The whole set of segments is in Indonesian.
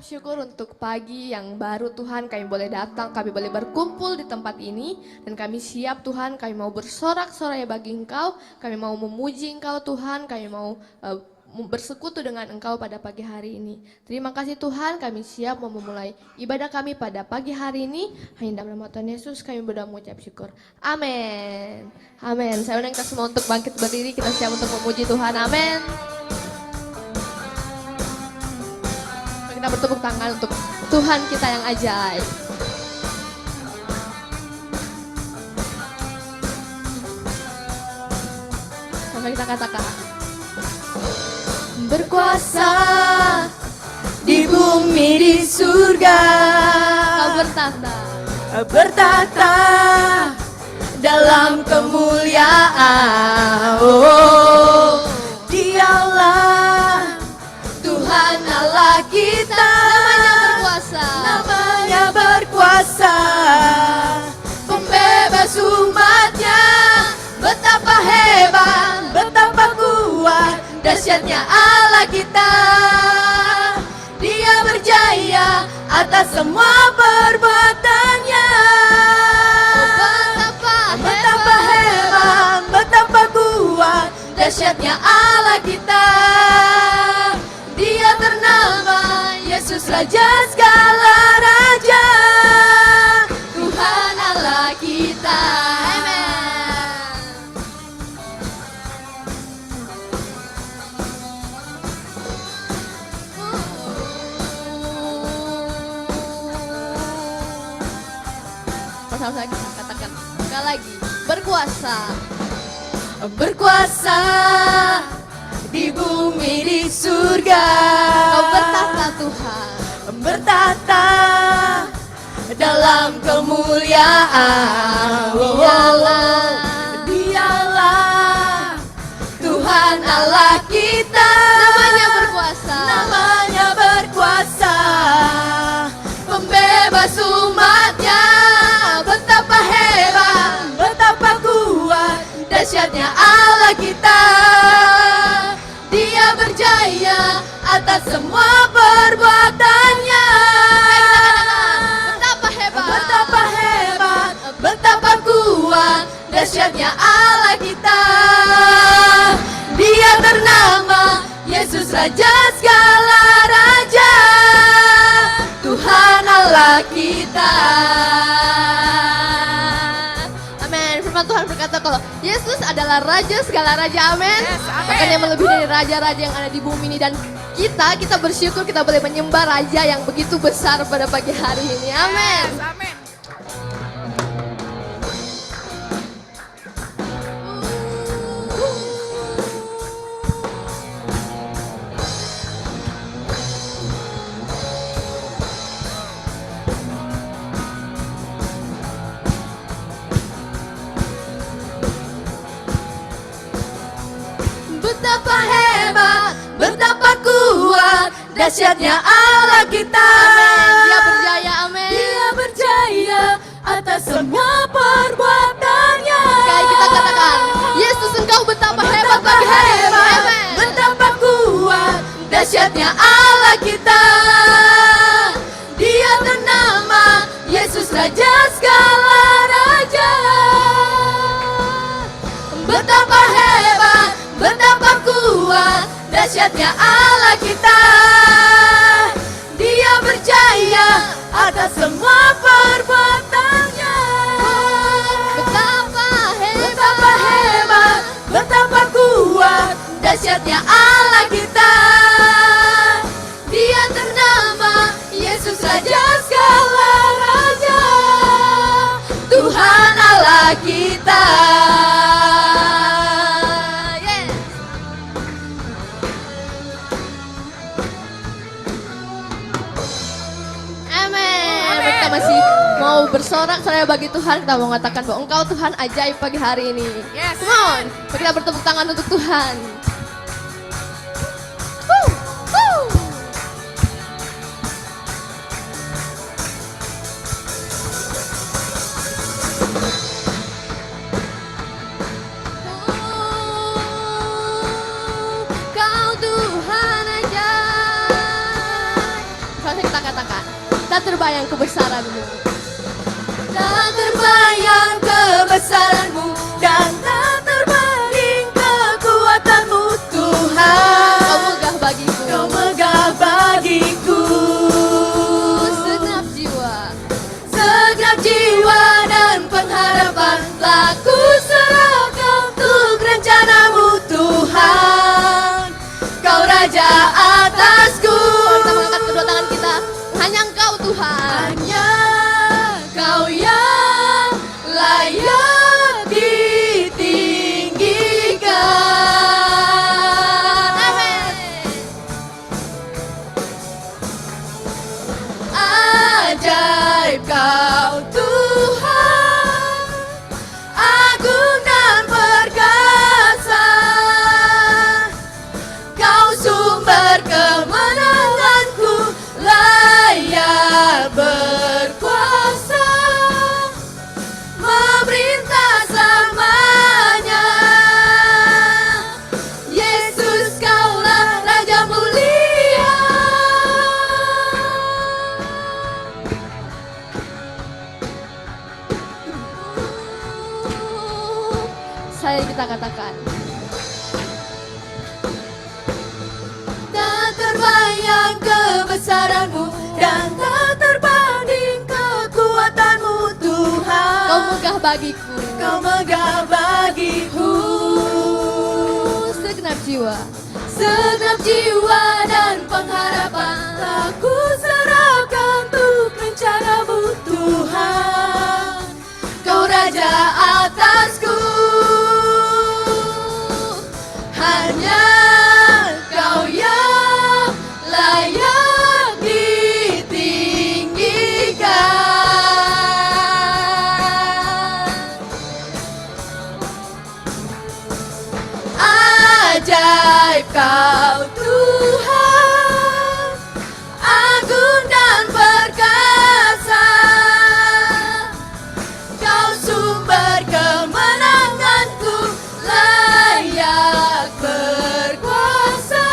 syukur untuk pagi yang baru Tuhan, kami boleh datang, kami boleh berkumpul di tempat ini. Dan kami siap Tuhan, kami mau bersorak-sorai bagi Engkau, kami mau memuji Engkau Tuhan, kami mau bersekutu dengan Engkau pada pagi hari ini. Terima kasih Tuhan, kami siap mau memulai ibadah kami pada pagi hari ini. Hanya dalam nama Tuhan Yesus kami berdoa mengucap syukur. Amin. Amin. Saya undang kita semua untuk bangkit berdiri, kita siap untuk memuji Tuhan. Amin. Kita bertepuk tangan untuk Tuhan kita yang ajaib. Sampai kita katakan, berkuasa di bumi di surga, Kau bertata dalam kemuliaan. Oh, Dialah Tuhan Allah kita, namanya berkuasa, pembebas umatnya. Betapa hebat, betapa kuat, dahsyatnya Allah kita. Dia berjaya atas semua perbuatannya. Betapa hebat, betapa kuat, dahsyatnya Allah kita. Dia ternama Yesus Raja segala raja, Tuhan Allah kita. Amen. Sama-sama kita katakan sekali lagi, berkuasa, berkuasa di bumi di surga. Kau bertata Tuhan, bertata dalam kemuliaan. Dialah Tuhan Allah kita, namanya berkuasa, pembebas umatnya. Betapa hebat, betapa kuat, dahsyatnya Allah kita. Dia berjaya atas semua perbuatannya. Betapa hebat, betapa kuat, dahsyatnya Allah kita. Dia ternama Yesus Raja segala raja, Tuhan Allah kita. Amin. Firman Tuhan berkata kalau Yesus adalah Raja segala raja. Amin. Bahkan yang melebihi dari raja-raja yang ada di bumi ini. Dan kita bersyukur kita boleh menyembah Raja yang begitu besar pada pagi hari ini. Amin. Amin. Betapa hebat, betapa kuat, dahsyatnya Allah kita. Dia berjaya, amin. Dia berjaya atas semua perbuatannya. Sekali kita katakan, Yesus Engkau betapa hebat bagi hari ini. Amin. Betapa kuat, dahsyatnya Allah kita. Dia ternama Yesus Raja segala raja. Betapa hebat, betapa kuat, dahsyatnya Allah kita. Dia berjaya atas semua perbuatannya. Betapa hebat, betapa kuat, dahsyatnya Allah kita. Dia ternama Yesus Raja segala raja, Tuhan Allah kita. Masih mau bersorak-sorai bagi Tuhan, kita mau mengatakan bahwa Engkau Tuhan ajaib pagi hari ini. Yes. Come on, mari kita bertepuk tangan untuk Tuhan. Kau Tuhan ajaib. Kita tak terbayang kebesaran-Mu. Tak terbayang kebesaran-Mu dan tak terbanding kekuatan-Mu Tuhan. Kau megah bagiku, Kau megah bagiku. Segenap jiwa dan pengharapan telah ku serahkan untuk rencana-Mu Tuhan. Kau Raja atasku. Kita mengangkat kedua tangan kita, hanya Engkau Tuhan. Hanya Kau yang layak ditinggikan. Amin. Ajaib Kau Tuhan, agung dan perkasa. Kau sumber kemenanganku, layak berkuasa, memerintah selamanya. Yesus Kaulah Raja mulia. Saya kita katakan, Tak terbayang kebesaran-Mu dan tak terbanding kekuatan-Mu Tuhan. Kau megah bagiku, Kau megah bagiku. segenap jiwa. Segenap jiwa dan pengharapan telah ku serahkan untuk rencana-Mu Tuhan. Kau Raja atasku. Hanya Kau yang layak ditinggikan. Ajaib Kau Tuhan, agung dan perkasa. Kau sumber kemenanganku, layak berkuasa,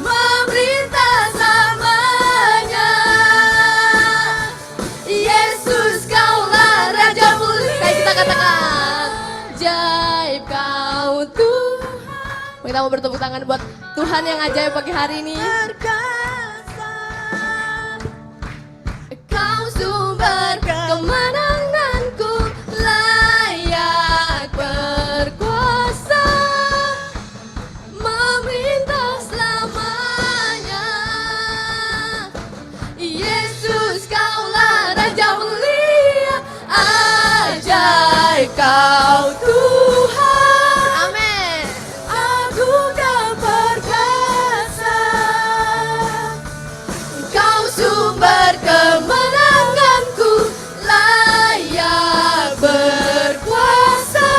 memerintah selamanya. Yesus Kaulah Raja mulia. Kayak kita katakan, ajaib Kau Tuhan. Kita mau bertepuk tangan buat Tuhan yang ajaib pagi hari ini. Perkasa, Kau sumber kemenanganku, layak berkuasa, memerintah selamanya. Yesus Kaulah Raja mulia. Ajaib Kau Tuhan, Amin. agung dan perkasa. Kau sumber kemenanganku, layak berkuasa,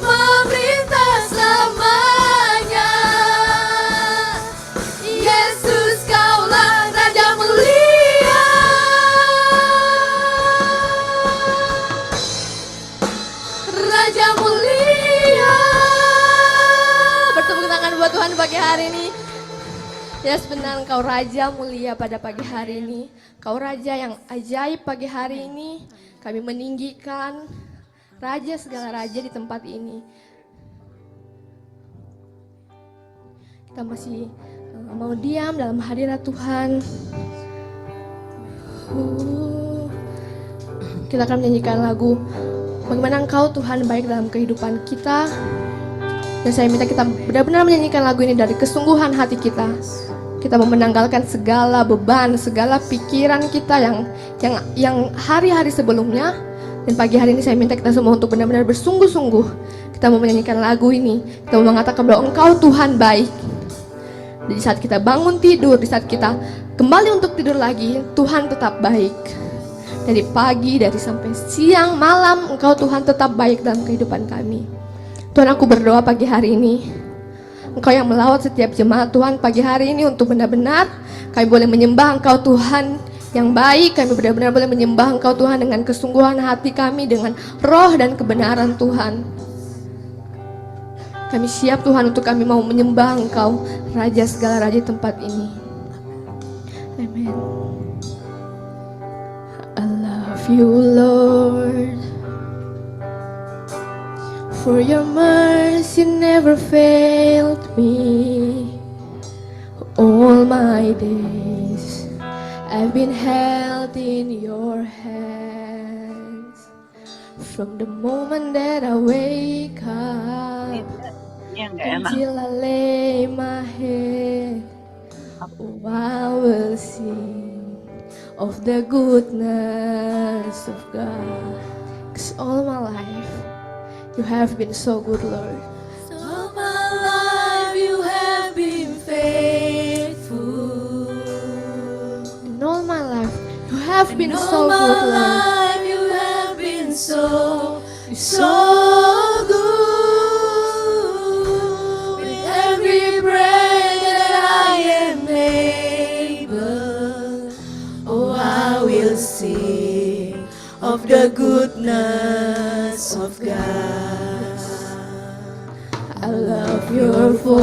memerintah selamanya. Yesus Kaulah Raja mulia. Raja mulia. Bertepuk tangan buat Tuhan pagi hari ini. Yes, benar, Engkau Raja mulia pada pagi hari ini. Kau Raja yang ajaib pagi hari ini. Kami meninggikan Raja segala Raja di tempat ini. Kita masih mau diam dalam hadirat Tuhan. Kita akan menyanyikan lagu Bagaimana Engkau Tuhan baik dalam kehidupan kita. Dan saya minta kita benar-benar menyanyikan lagu ini dari kesungguhan hati kita. Kita mau menanggalkan segala beban, segala pikiran kita yang hari-hari sebelumnya. Dan pagi hari ini saya minta kita semua untuk benar-benar bersungguh-sungguh. Kita mau menyanyikan lagu ini. Kita mau mengatakan bahwa Engkau Tuhan baik. Di saat kita bangun tidur, di saat kita kembali untuk tidur lagi, Tuhan tetap baik. Dari pagi, dari sampai siang, malam, Engkau Tuhan tetap baik dalam kehidupan kami. Tuhan, aku berdoa pagi hari ini, Engkau yang melawat setiap jemaat Tuhan pagi hari ini untuk benar-benar kami boleh menyembah Engkau Tuhan yang baik. Kami benar-benar boleh menyembah Engkau Tuhan dengan kesungguhan hati kami, dengan roh dan kebenaran Tuhan. Kami siap Tuhan untuk kami mau menyembah Engkau, Raja segala Raja di tempat ini. Amin. you, Lord, for your mercy never failed me. All my days I've been held in your hands. From the moment that I wake up Yang nggak enak. until I lay my head, oh, I will sing of the goodness of God. 'Cause all my life you have been so good, Lord. All my life you have been faithful. In all my life you have been In so all my good, Lord. life you have been so good. With every breath that I am able, oh, I will sing of the goodness of God. I love your voice.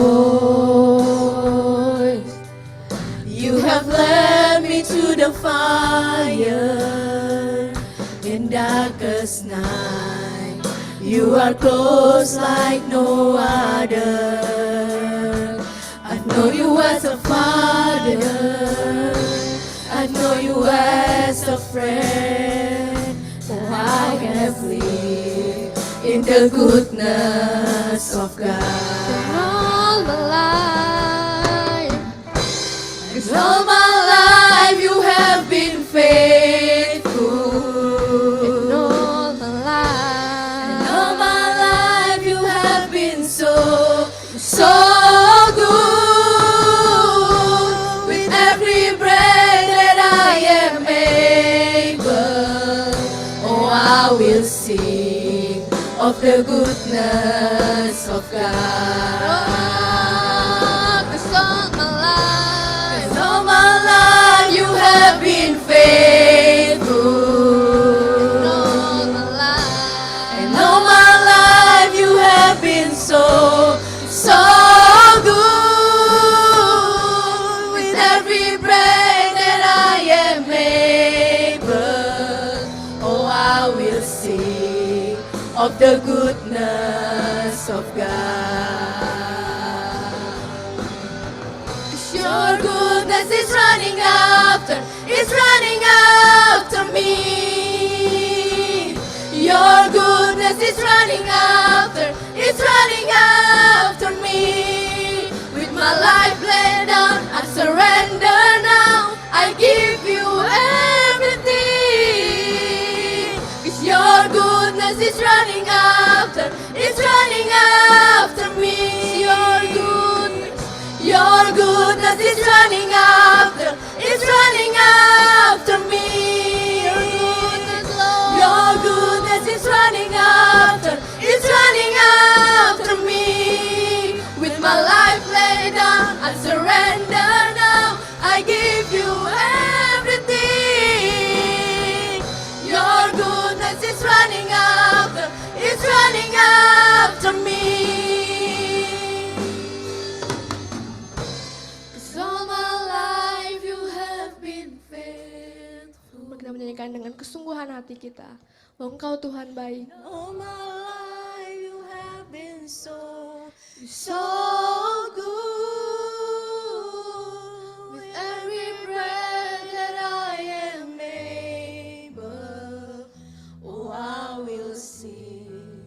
You have led me to the fire in darkest night. You are close like no other. I know you as a father. I know you as a friend. For I have lived in the goodness of God. All my life, Cause all my life you have been faithful. in all my life, All my life you have been so good. With every breath that I am able, oh, I will sing of the goodness of God. 'cause all my life, Cause all my life you have been faithful. all my life, And all my life you have been so good. With every breath that I am able, oh, I will sing of the goodness of God. 'Cause your goodness is running after me. Your goodness is running after me. With my life laid down, I surrender now. I give you everything. 'Cause your goodness is running after me. Your goodness is running after me. Your goodness is running after me. With my life laid down, I surrender now. I give you everything. Your goodness is running after me. 'Cause all my life you have been faithful. Mari kita menyanyikan dengan kesungguhan hati kita bahwa Engkau Tuhan baik. All my life you have been so good. With every breath that I am able, oh, I will sing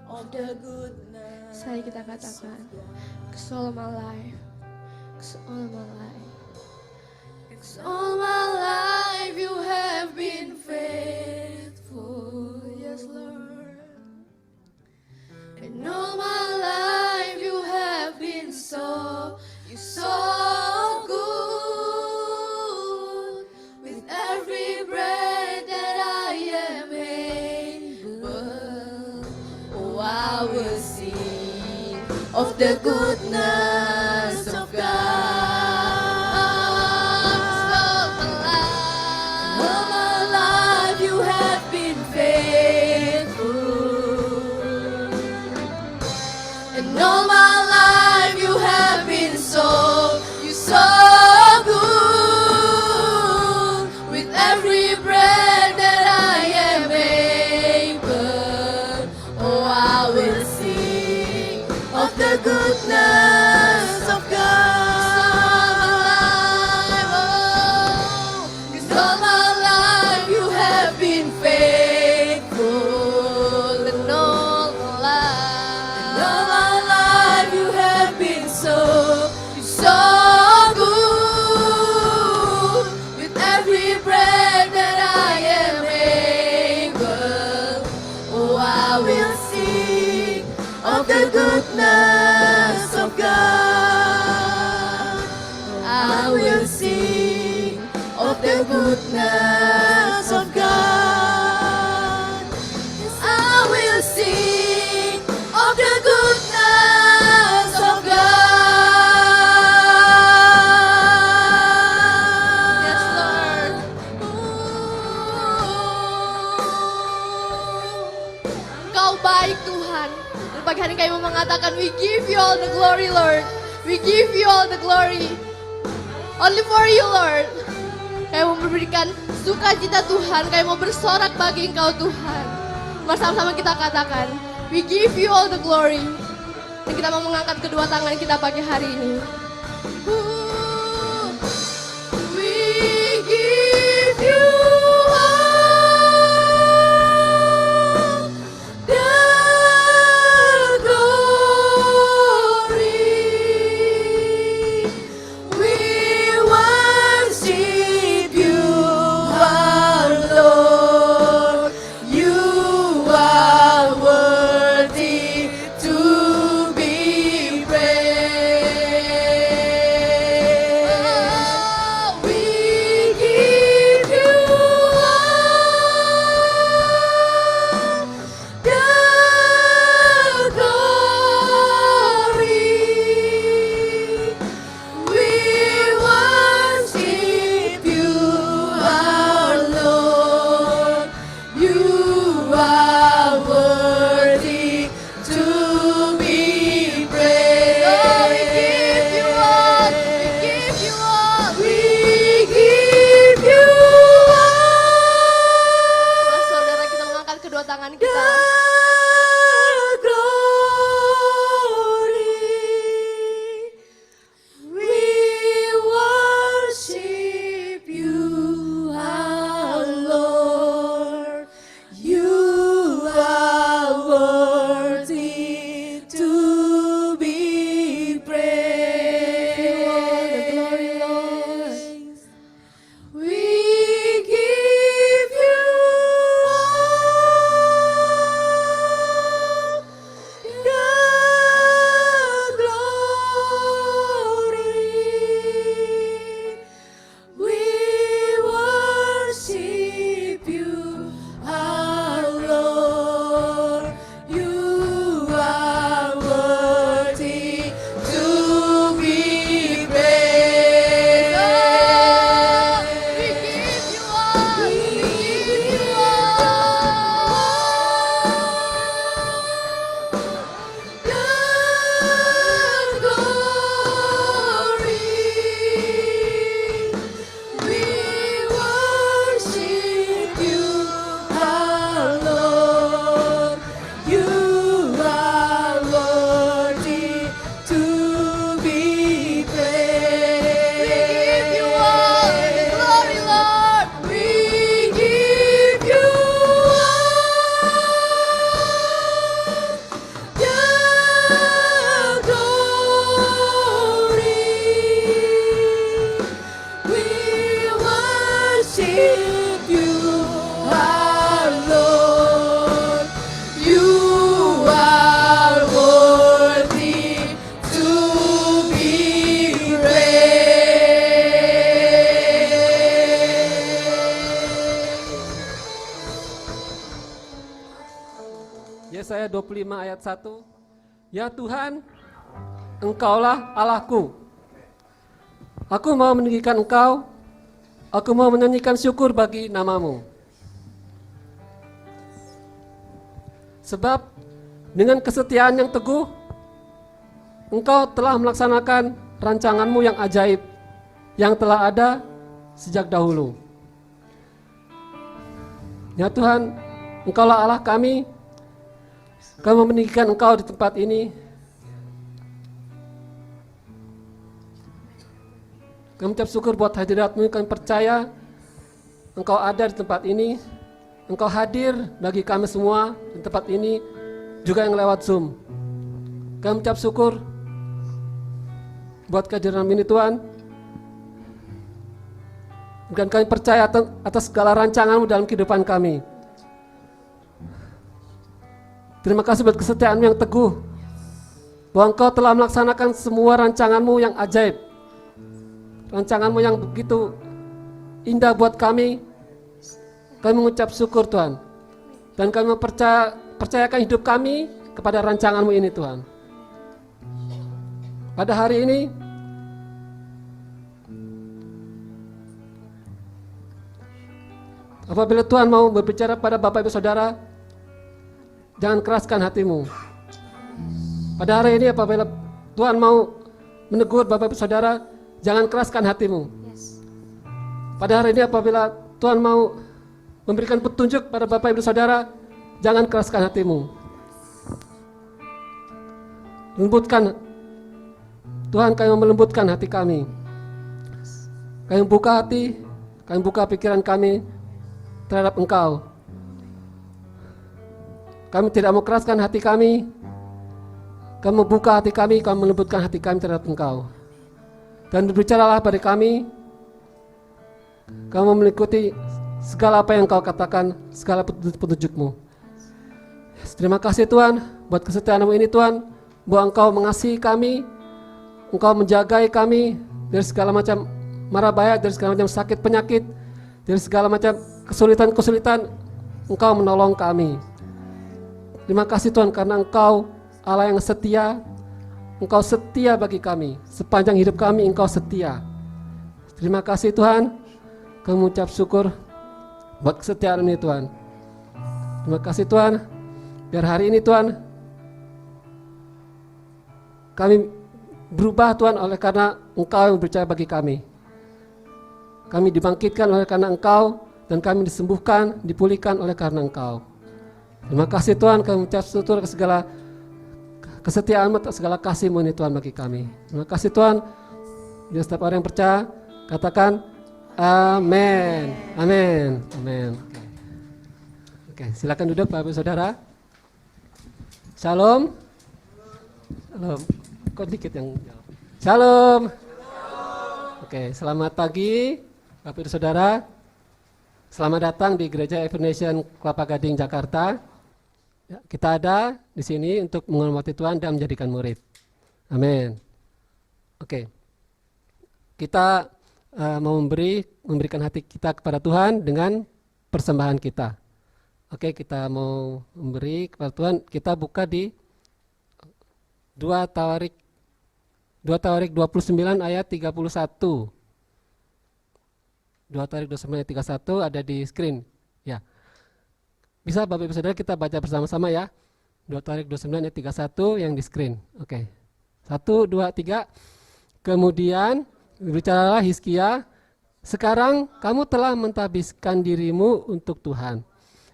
of the goodness. Saya kita katakan, 'cause all my life, 'cause all my life, 'Cause all my life you have been faithful, yes, Lord. And all my life you have been so good. With every breath that I am able, oh, I will sing of the goodness of God. All my life you have been faithful. And all my life you have been so good. With every breath that I goodness of God. Yes, I will sing of the goodness of God. Yes, Lord. Engkau baik Tuhan. Dan pagi hari kami mau mengatakan, we give you all the glory, Lord. We give you all the glory. Only for you, Lord. Kami mau memberikan sukacita Tuhan. Kami mau bersorak bagi Engkau Tuhan. Bersama-sama kita katakan, we give you all the glory. Dan kita mau mengangkat kedua tangan kita pagi hari ini. We give you all the glory. We worship you, our Lord. You are worthy to be praised. We give you all the glory. We worship you, our Lord. You are worthy to be praised. Oh, we give you all. We give you all. We give you Mari saudara kita mengangkat kedua tangan the kita. glory. We worship you, our Lord. You are worthy to be praised. We give you all the glory. We worship you, our Lord. You are worthy to be praised. We give you all. We give you the glory, Lord. We give you the glory. We worship you, our Lord. You are worthy to be praised. Yesaya 25 ayat 1. Ya Tuhan, Engkaulah Allahku. Aku mau meninggikan Engkau. Aku mau menyanyikan syukur bagi namamu. Sebab dengan kesetiaan yang teguh, Engkau telah melaksanakan rancanganmu yang ajaib, yang telah ada sejak dahulu. Ya Tuhan, Engkaulah Allah kami. Kami meninggikan Engkau di tempat ini. Kami ucap syukur buat hadirat-Mu. Kami percaya Engkau ada di tempat ini. Engkau hadir bagi kami semua di tempat ini, juga yang lewat Zoom. Kami ucap syukur buat kehadiran ini Tuhan. Dan kami percaya atas segala rancangan-Mu dalam kehidupan kami. Terima kasih buat kesetiaan-Mu yang teguh, bahwa Engkau telah melaksanakan semua rancangan-Mu yang ajaib, rancangan-Mu yang begitu indah buat kami. Kami mengucap syukur Tuhan. Dan kami percayakan hidup kami kepada rancangan-Mu ini Tuhan. Pada hari ini, apabila Tuhan mau berbicara pada Bapak Ibu Saudara, jangan keraskan hatimu. Pada hari ini apabila Tuhan mau menegur Bapak Ibu Saudara, jangan keraskan hatimu. Pada hari ini apabila Tuhan mau memberikan petunjuk pada Bapak Ibu Saudara, jangan keraskan hatimu. Lembutkan, Tuhan, kami melembutkan hati kami. Kami buka hati, kami buka pikiran kami terhadap Engkau. Kami tidak mau keraskan hati kami. Kami membuka hati kami, kami melembutkan hati kami terhadap Engkau. Dan berbicaralah pada kami. Kami mengikuti segala apa yang Engkau katakan, segala petunjuk-Mu. Terima kasih Tuhan buat kesetiaan-Mu ini Tuhan, bahwa Engkau mengasihi kami, Engkau menjagai kami dari segala macam mara bahaya, dari segala macam sakit penyakit, dari segala macam kesulitan-kesulitan. Engkau menolong kami. Terima kasih Tuhan karena Engkau Allah yang setia. Engkau setia bagi kami. Sepanjang hidup kami Engkau setia. Terima kasih Tuhan. Kami mengucap syukur buat kesetiaan ini Tuhan. Terima kasih Tuhan. Biar hari ini Tuhan kami berubah Tuhan oleh karena Engkau yang percaya bagi kami. Kami dibangkitkan oleh karena Engkau, dan kami disembuhkan, dipulihkan oleh karena Engkau. Terima kasih Tuhan, kami mengucap syukur ke segala kesetiaan-Mu, segala kasih-Mu ini Tuhan bagi kami. Terima kasih Tuhan. Biar setiap orang yang percaya katakan amin. Amin. Amin. Oke, silakan duduk Bapak Ibu Saudara. Shalom. Shalom. Kok dikit yang jawab. Shalom. Oke, selamat pagi Bapak Ibu Saudara. Selamat datang di Gereja Evangelisation Kelapa Gading Jakarta. Ya, kita ada di sini untuk menghormati Tuhan dan menjadikan murid. Amin. Oke. Kita mau memberikan hati kita kepada Tuhan dengan persembahan kita. Oke, kita mau memberi kepada Tuhan. Kita buka di 2 Tawarik 29 ayat 31. 2 Tawarik 29 ayat 31 ada di screen. Ya. Bisa Bapak Ibu Saudara kita baca bersama-sama ya. 2 Tawarik 29 ayat 31 yang di screen. Oke. 1, 2, 3. Kemudian bicaralah Hizkia, sekarang kamu telah mentahbiskan dirimu untuk Tuhan.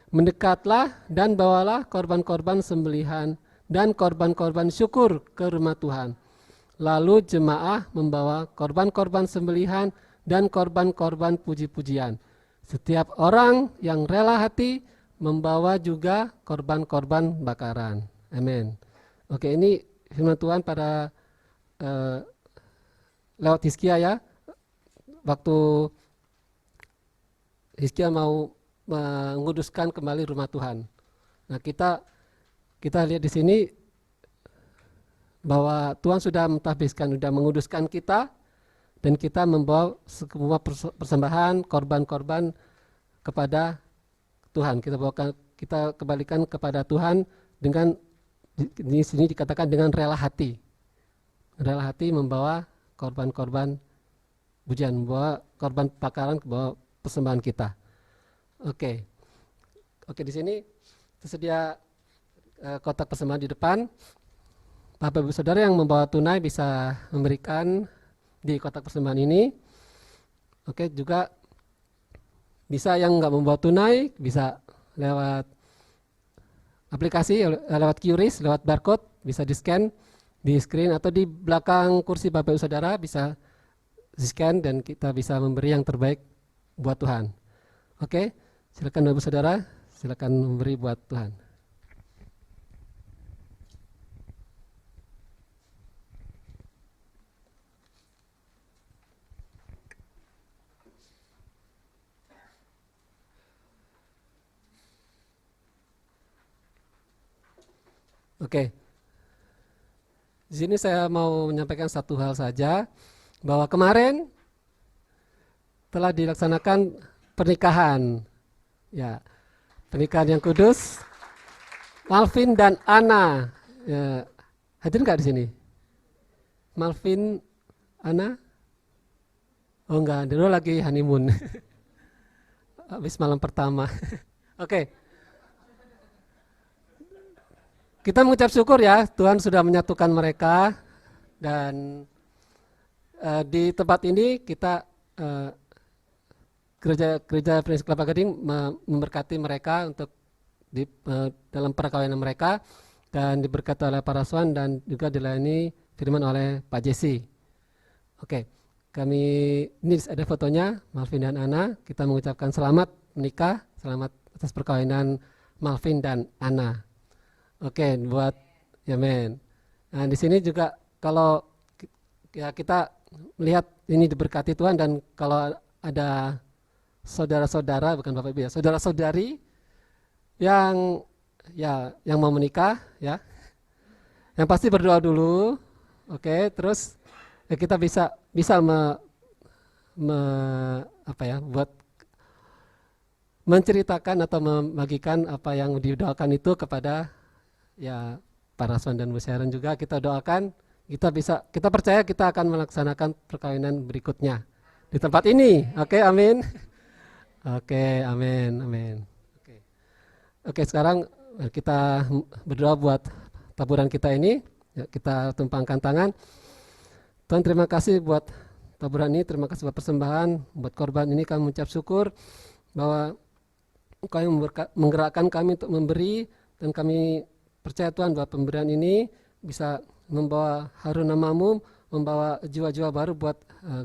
Mendekatlah dan bawalah korban-korban sembelihan dan korban-korban syukur ke rumah Tuhan. Lalu jemaah membawa korban-korban sembelihan dan korban-korban puji-pujian. Setiap orang yang rela hati membawa juga korban-korban bakaran. Amin. Oke, ini firman Tuhan pada lewat Hizkia ya. Waktu Hizkia mau menguduskan kembali rumah Tuhan. Nah, kita lihat di sini bahwa Tuhan sudah mentahbiskan, sudah menguduskan kita, dan kita membawa semua persembahan, korban-korban kepada Tuhan. Kita kembalikan kepada Tuhan dengan di sini dikatakan dengan rela hati. Rela hati membawa korban-korban pujian, membawa korban bakaran, membawa persembahan kita. Oke, di sini tersedia kotak persembahan di depan. Bapak Ibu Saudara yang membawa tunai bisa memberikan di kotak persembahan ini. Oke, juga bisa yang nggak membawa tunai bisa lewat aplikasi, lewat QRIS, lewat barcode, bisa di scan di screen atau di belakang kursi Bapak Ibu Saudara bisa di scan dan kita bisa memberi yang terbaik buat Tuhan. Oke, silakan Bapak Ibu Saudara, silakan memberi buat Tuhan. Oke, di sini saya mau menyampaikan satu hal saja, bahwa kemarin telah dilaksanakan pernikahan. Ya, pernikahan yang kudus. Malvin dan Ana. Ya, hadir nggak di sini? Malvin, Ana? Oh enggak, dulu lagi honeymoon. Habis malam pertama. Oke. Kita mengucap syukur ya, Tuhan sudah menyatukan mereka. Dan di tempat ini kita gereja Prinsip Kelapa Gading memberkati mereka untuk dalam perkawinan mereka dan diberkati oleh para swan dan juga dilayani firman oleh Pak Jesse. Oke, kami ini ada fotonya Malvin dan Ana. Kita mengucapkan selamat menikah, selamat atas perkawinan Malvin dan Ana. Oke, buat ya men. Nah di sini juga kalau ya kita melihat ini diberkati Tuhan dan kalau ada saudara-saudara bukan Bapak Ibu ya, saudara-saudari yang mau menikah ya. Yang pasti berdoa dulu. Oke, terus ya kita bisa buat menceritakan atau membagikan apa yang didoakan itu kepada ya para swan dan Bu Sharon juga kita doakan kita percaya kita akan melaksanakan perkawinan berikutnya di tempat ini. Oke, amin. Oke, amin. Oke, sekarang kita berdoa buat taburan kita ini. Ya, kita tumpangkan tangan. Tuhan, terima kasih buat taburan ini, terima kasih buat persembahan, buat korban ini kami mengucap syukur bahwa Engkau yang menggerakkan kami untuk memberi dan kami percaya Tuhan bahwa pemberian ini bisa membawa harum nama-Mu, membawa jiwa-jiwa baru buat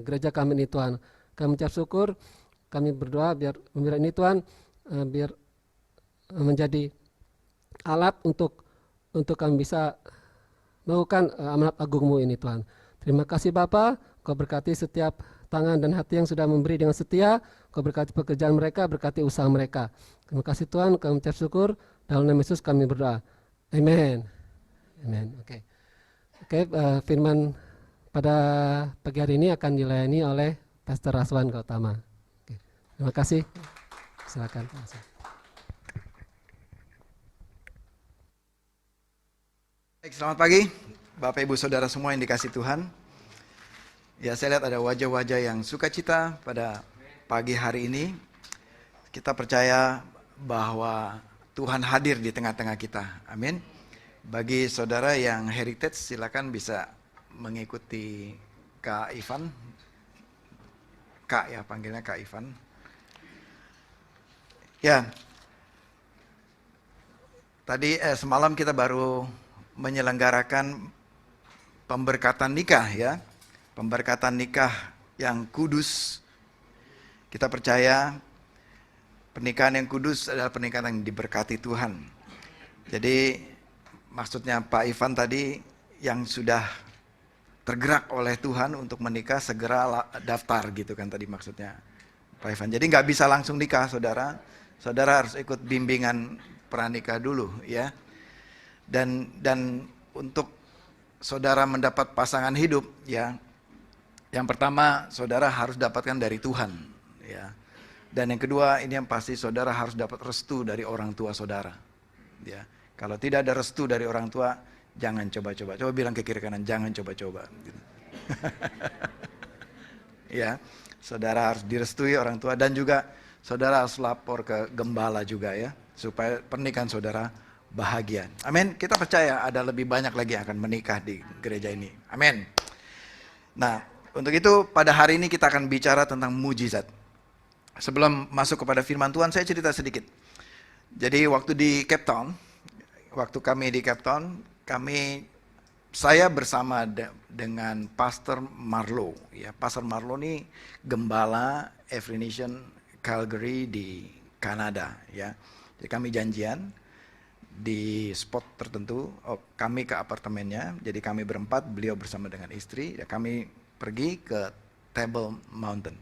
gereja kami ini Tuhan. Kami mengucap syukur, kami berdoa biar pemberian ini Tuhan biar menjadi alat untuk kami bisa melakukan amanat agung-Mu ini Tuhan. Terima kasih Bapa, Kau berkati setiap tangan dan hati yang sudah memberi dengan setia, Kau berkati pekerjaan mereka, berkati usaha mereka. Terima kasih Tuhan, kami mengucap syukur, dalam nama Yesus kami berdoa. Amen. Oke, firman pada pagi hari ini akan dilayani oleh Pastor Raswan Gautama. Oke, terima kasih. Silakan. Baik, selamat pagi Bapak Ibu Saudara semua yang dikasih Tuhan. Ya, saya lihat ada wajah-wajah yang sukacita pada pagi hari ini. Kita percaya bahwa Tuhan hadir di tengah-tengah kita. Amin. Bagi saudara yang heritage silakan bisa mengikuti Kak Ivan. Kak ya, panggilnya Kak Ivan. Ya. Tadi semalam kita baru menyelenggarakan pemberkatan nikah ya. Pemberkatan nikah yang kudus. Kita percaya pernikahan yang kudus adalah pernikahan yang diberkati Tuhan. Jadi maksudnya Pak Ivan tadi yang sudah tergerak oleh Tuhan untuk menikah segera daftar gitu kan tadi maksudnya Pak Ivan. Jadi nggak bisa langsung nikah saudara. Saudara harus ikut bimbingan pranikah dulu ya. Dan untuk saudara mendapat pasangan hidup ya. Yang pertama saudara harus dapatkan dari Tuhan ya. Dan yang kedua ini yang pasti saudara harus dapat restu dari orang tua saudara. Ya. Kalau tidak ada restu dari orang tua, jangan coba-coba. Coba bilang ke kiri kanan, jangan coba-coba. Gitu. Ya, saudara harus direstui orang tua dan juga saudara harus lapor ke gembala juga ya, supaya pernikahan saudara bahagia. Amin. Kita percaya ada lebih banyak lagi yang akan menikah di gereja ini. Amin. Nah, untuk itu pada hari ini kita akan bicara tentang mujizat. Sebelum masuk kepada firman Tuhan, saya cerita sedikit. Jadi waktu di Cape Town, waktu kami di Cape Town, saya bersama dengan Pastor Marlo. Ya, Pastor Marlo ini gembala Every Nation Calgary di Kanada. Ya, jadi kami janjian di spot tertentu. Kami ke apartemennya, jadi kami berempat, beliau bersama dengan istri. Ya, kami pergi ke Table Mountain.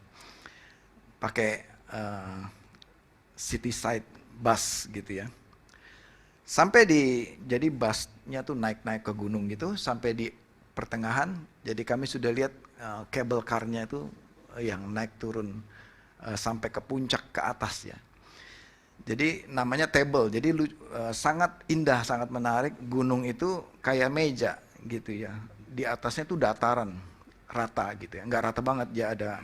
Pakai city side bus gitu ya. Sampai jadi busnya tuh naik-naik ke gunung gitu, sampai di pertengahan, jadi kami sudah lihat cable car-nya itu yang naik turun sampai ke puncak ke atas ya. Jadi namanya table. Jadi sangat indah, sangat menarik. Gunung itu kayak meja gitu ya. Di atasnya tuh dataran rata gitu ya. Nggak rata banget ya, ada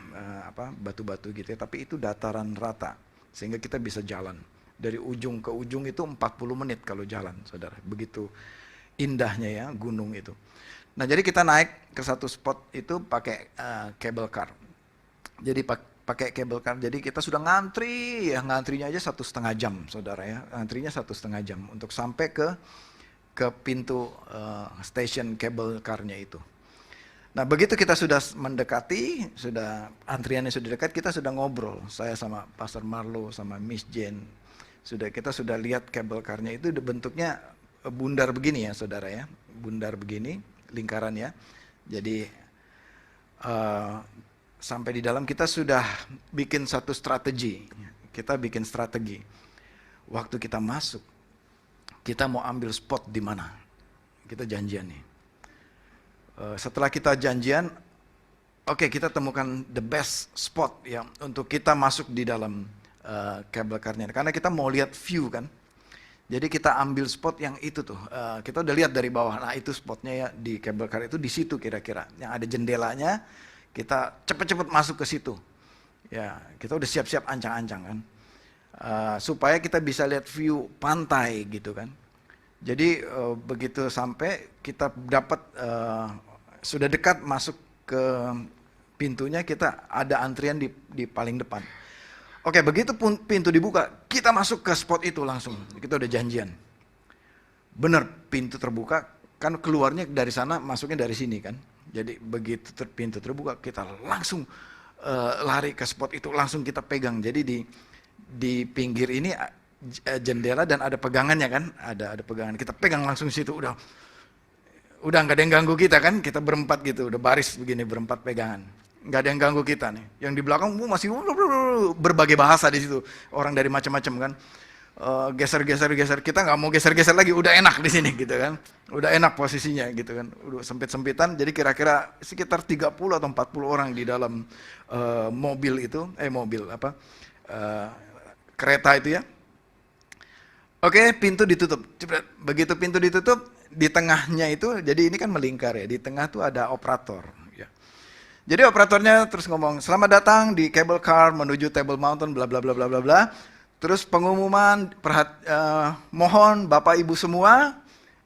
batu-batu gitu ya, tapi itu dataran rata. Sehingga kita bisa jalan. Dari ujung ke ujung itu 40 menit kalau jalan, saudara. Begitu indahnya ya gunung itu. Nah, jadi kita naik ke satu spot itu pakai cable car. Jadi pakai cable car. Jadi kita sudah ngantri ya, ngantrinya aja 1,5 jam, saudara ya. Ngantrinya 1,5 jam untuk sampai ke pintu station cable car-nya itu. Nah, begitu kita sudah mendekati, sudah antriannya sudah dekat, kita sudah ngobrol. Saya sama Pastor Marlo, sama Miss Jane, kita sudah lihat cable car-nya itu bentuknya bundar begini ya, saudara ya. Bundar begini, lingkaran ya. Jadi sampai di dalam kita sudah bikin satu strategi. Kita bikin strategi. Waktu kita masuk, kita mau ambil spot di mana. Kita janjian nih. Setelah kita janjian, oke, kita temukan the best spot ya untuk kita masuk di dalam cable car-nya. Karena kita mau lihat view kan. Jadi kita ambil spot yang itu tuh. Kita udah lihat dari bawah. Nah, itu spotnya ya di cable car itu, di situ kira-kira. Yang ada jendelanya, kita cepet-cepet masuk ke situ. Ya, kita udah siap-siap ancang-ancang kan. Supaya kita bisa lihat view pantai gitu kan. Jadi begitu sampai kita dapat sudah dekat masuk ke pintunya, kita ada antrian di paling depan. Oke, begitu pintu dibuka, kita masuk ke spot itu langsung. Kita udah janjian. Bener, pintu terbuka, kan keluarnya dari sana, masuknya dari sini kan. Jadi begitu pintu terbuka, kita langsung lari ke spot itu, langsung kita pegang. Jadi di pinggir ini jendela dan ada pegangannya kan, ada pegangan. Kita pegang langsung situ, udah nggak ada yang ganggu kita kan, kita berempat gitu, udah baris begini berempat pegangan, nggak ada yang ganggu kita nih. Yang di belakang masih berbagai bahasa di situ, orang dari macam-macam kan, geser, kita nggak mau geser lagi, udah enak di sini gitu kan, udah enak posisinya gitu kan, udah sempit-sempitan. Jadi kira-kira sekitar 30 atau 40 orang di dalam kereta itu ya. Oke, pintu ditutup. Begitu pintu ditutup, di tengahnya itu, jadi ini kan melingkar ya, di tengah tuh ada operator. Ya. Jadi operatornya terus ngomong, selamat datang di cable car menuju Table Mountain, bla bla bla bla bla bla. Terus pengumuman, mohon Bapak Ibu semua,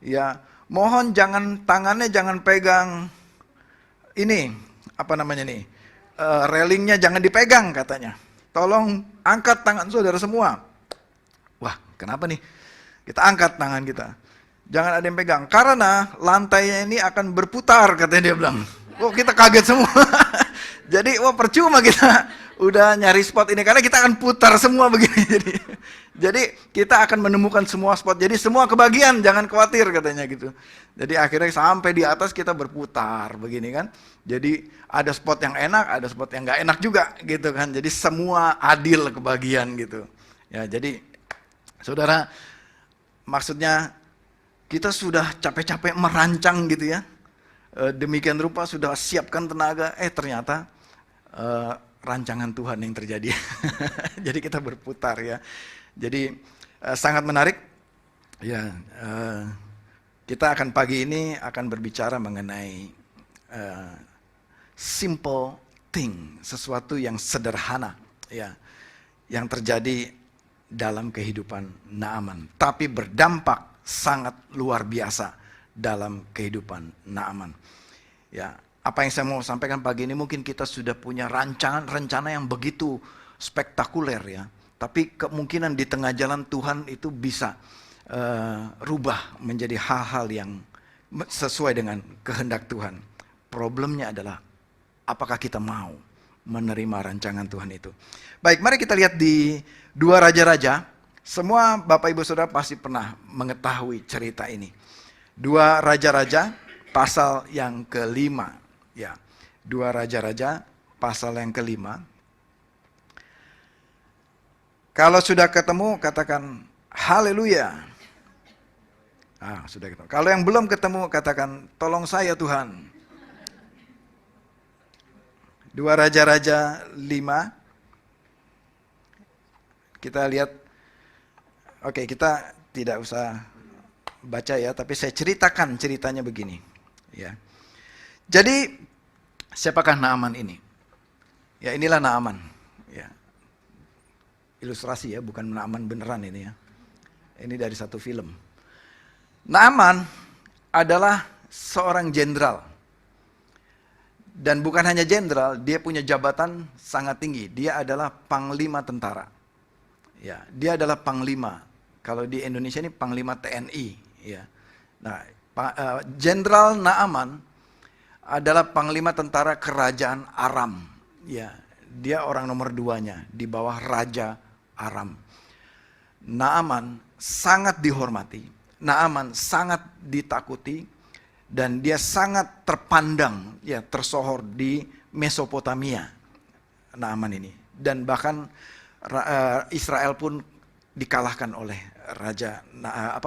ya mohon tangannya jangan pegang ini, apa namanya nih, railingnya jangan dipegang katanya. Tolong angkat tangan saudara semua. Wah, kenapa nih? Kita angkat tangan kita. Jangan ada yang pegang, karena lantainya ini akan berputar, katanya dia bilang. Oh, kita kaget semua. Jadi, percuma kita udah nyari spot ini, karena kita akan putar semua begini. Jadi kita akan menemukan semua spot. Jadi semua kebagian, jangan khawatir katanya gitu. Jadi akhirnya sampai di atas kita berputar begini kan. Jadi ada spot yang enak, ada spot yang nggak enak juga gitu kan. Jadi semua adil kebagian gitu. Ya, jadi saudara, maksudnya kita sudah capek-capek merancang gitu ya. Demikian rupa sudah siapkan tenaga, ternyata rancangan Tuhan yang terjadi. Jadi kita berputar ya. Jadi sangat menarik. Ya, kita akan pagi ini akan berbicara mengenai simple thing, sesuatu yang sederhana ya, yang terjadi dalam kehidupan Naaman, tapi berdampak sangat luar biasa dalam kehidupan Naaman. Ya, apa yang saya mau sampaikan pagi ini, mungkin kita sudah punya rencana yang begitu spektakuler ya, tapi kemungkinan di tengah jalan Tuhan itu bisa rubah menjadi hal-hal yang sesuai dengan kehendak Tuhan. Problemnya adalah apakah kita mau menerima rancangan Tuhan itu. Baik, mari kita lihat di 2 Raja-Raja. Semua Bapak Ibu Saudara pasti pernah mengetahui cerita ini. 2 Raja-Raja pasal yang ke-5. Ya, 2 Raja-Raja pasal yang ke-5. Kalau sudah ketemu katakan haleluya. Sudah ketemu. Kalau yang belum ketemu katakan tolong saya Tuhan. 2 Raja-Raja 5 Kita lihat, oke, kita tidak usah baca ya, tapi saya ceritakan ceritanya begini. Ya. Jadi, siapakah Naaman ini? Ya, inilah Naaman. Ya. Ilustrasi ya, bukan Naaman beneran ini ya. Ini dari satu film. Naaman adalah seorang jenderal. Dan bukan hanya jenderal, dia punya jabatan sangat tinggi. Dia adalah panglima tentara. Ya, dia adalah panglima. Kalau di Indonesia ini panglima TNI. Ya. Nah, Jenderal Naaman adalah panglima tentara kerajaan Aram. Ya, dia orang nomor 2-nya di bawah Raja Aram. Naaman sangat dihormati. Naaman sangat ditakuti. Dan dia sangat terpandang, ya, tersohor di Mesopotamia, Naaman ini. Dan bahkan Israel pun dikalahkan oleh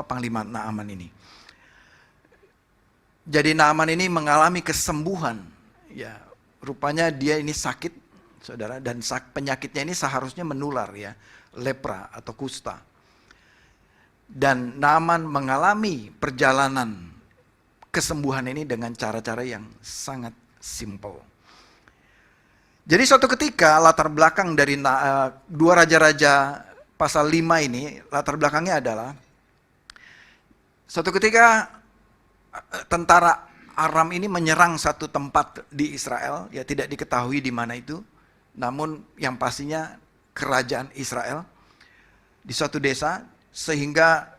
panglima Naaman ini. Jadi Naaman ini mengalami kesembuhan. Ya, rupanya dia ini sakit, saudara, dan penyakitnya ini seharusnya menular, ya, lepra atau kusta. Dan Naaman mengalami perjalanan kesembuhan ini dengan cara-cara yang sangat simple. Jadi suatu ketika latar belakang dari 2 Raja-Raja pasal 5 ini, latar belakangnya adalah suatu ketika tentara Aram ini menyerang satu tempat di Israel, ya tidak diketahui di mana itu, namun yang pastinya kerajaan Israel di suatu desa, sehingga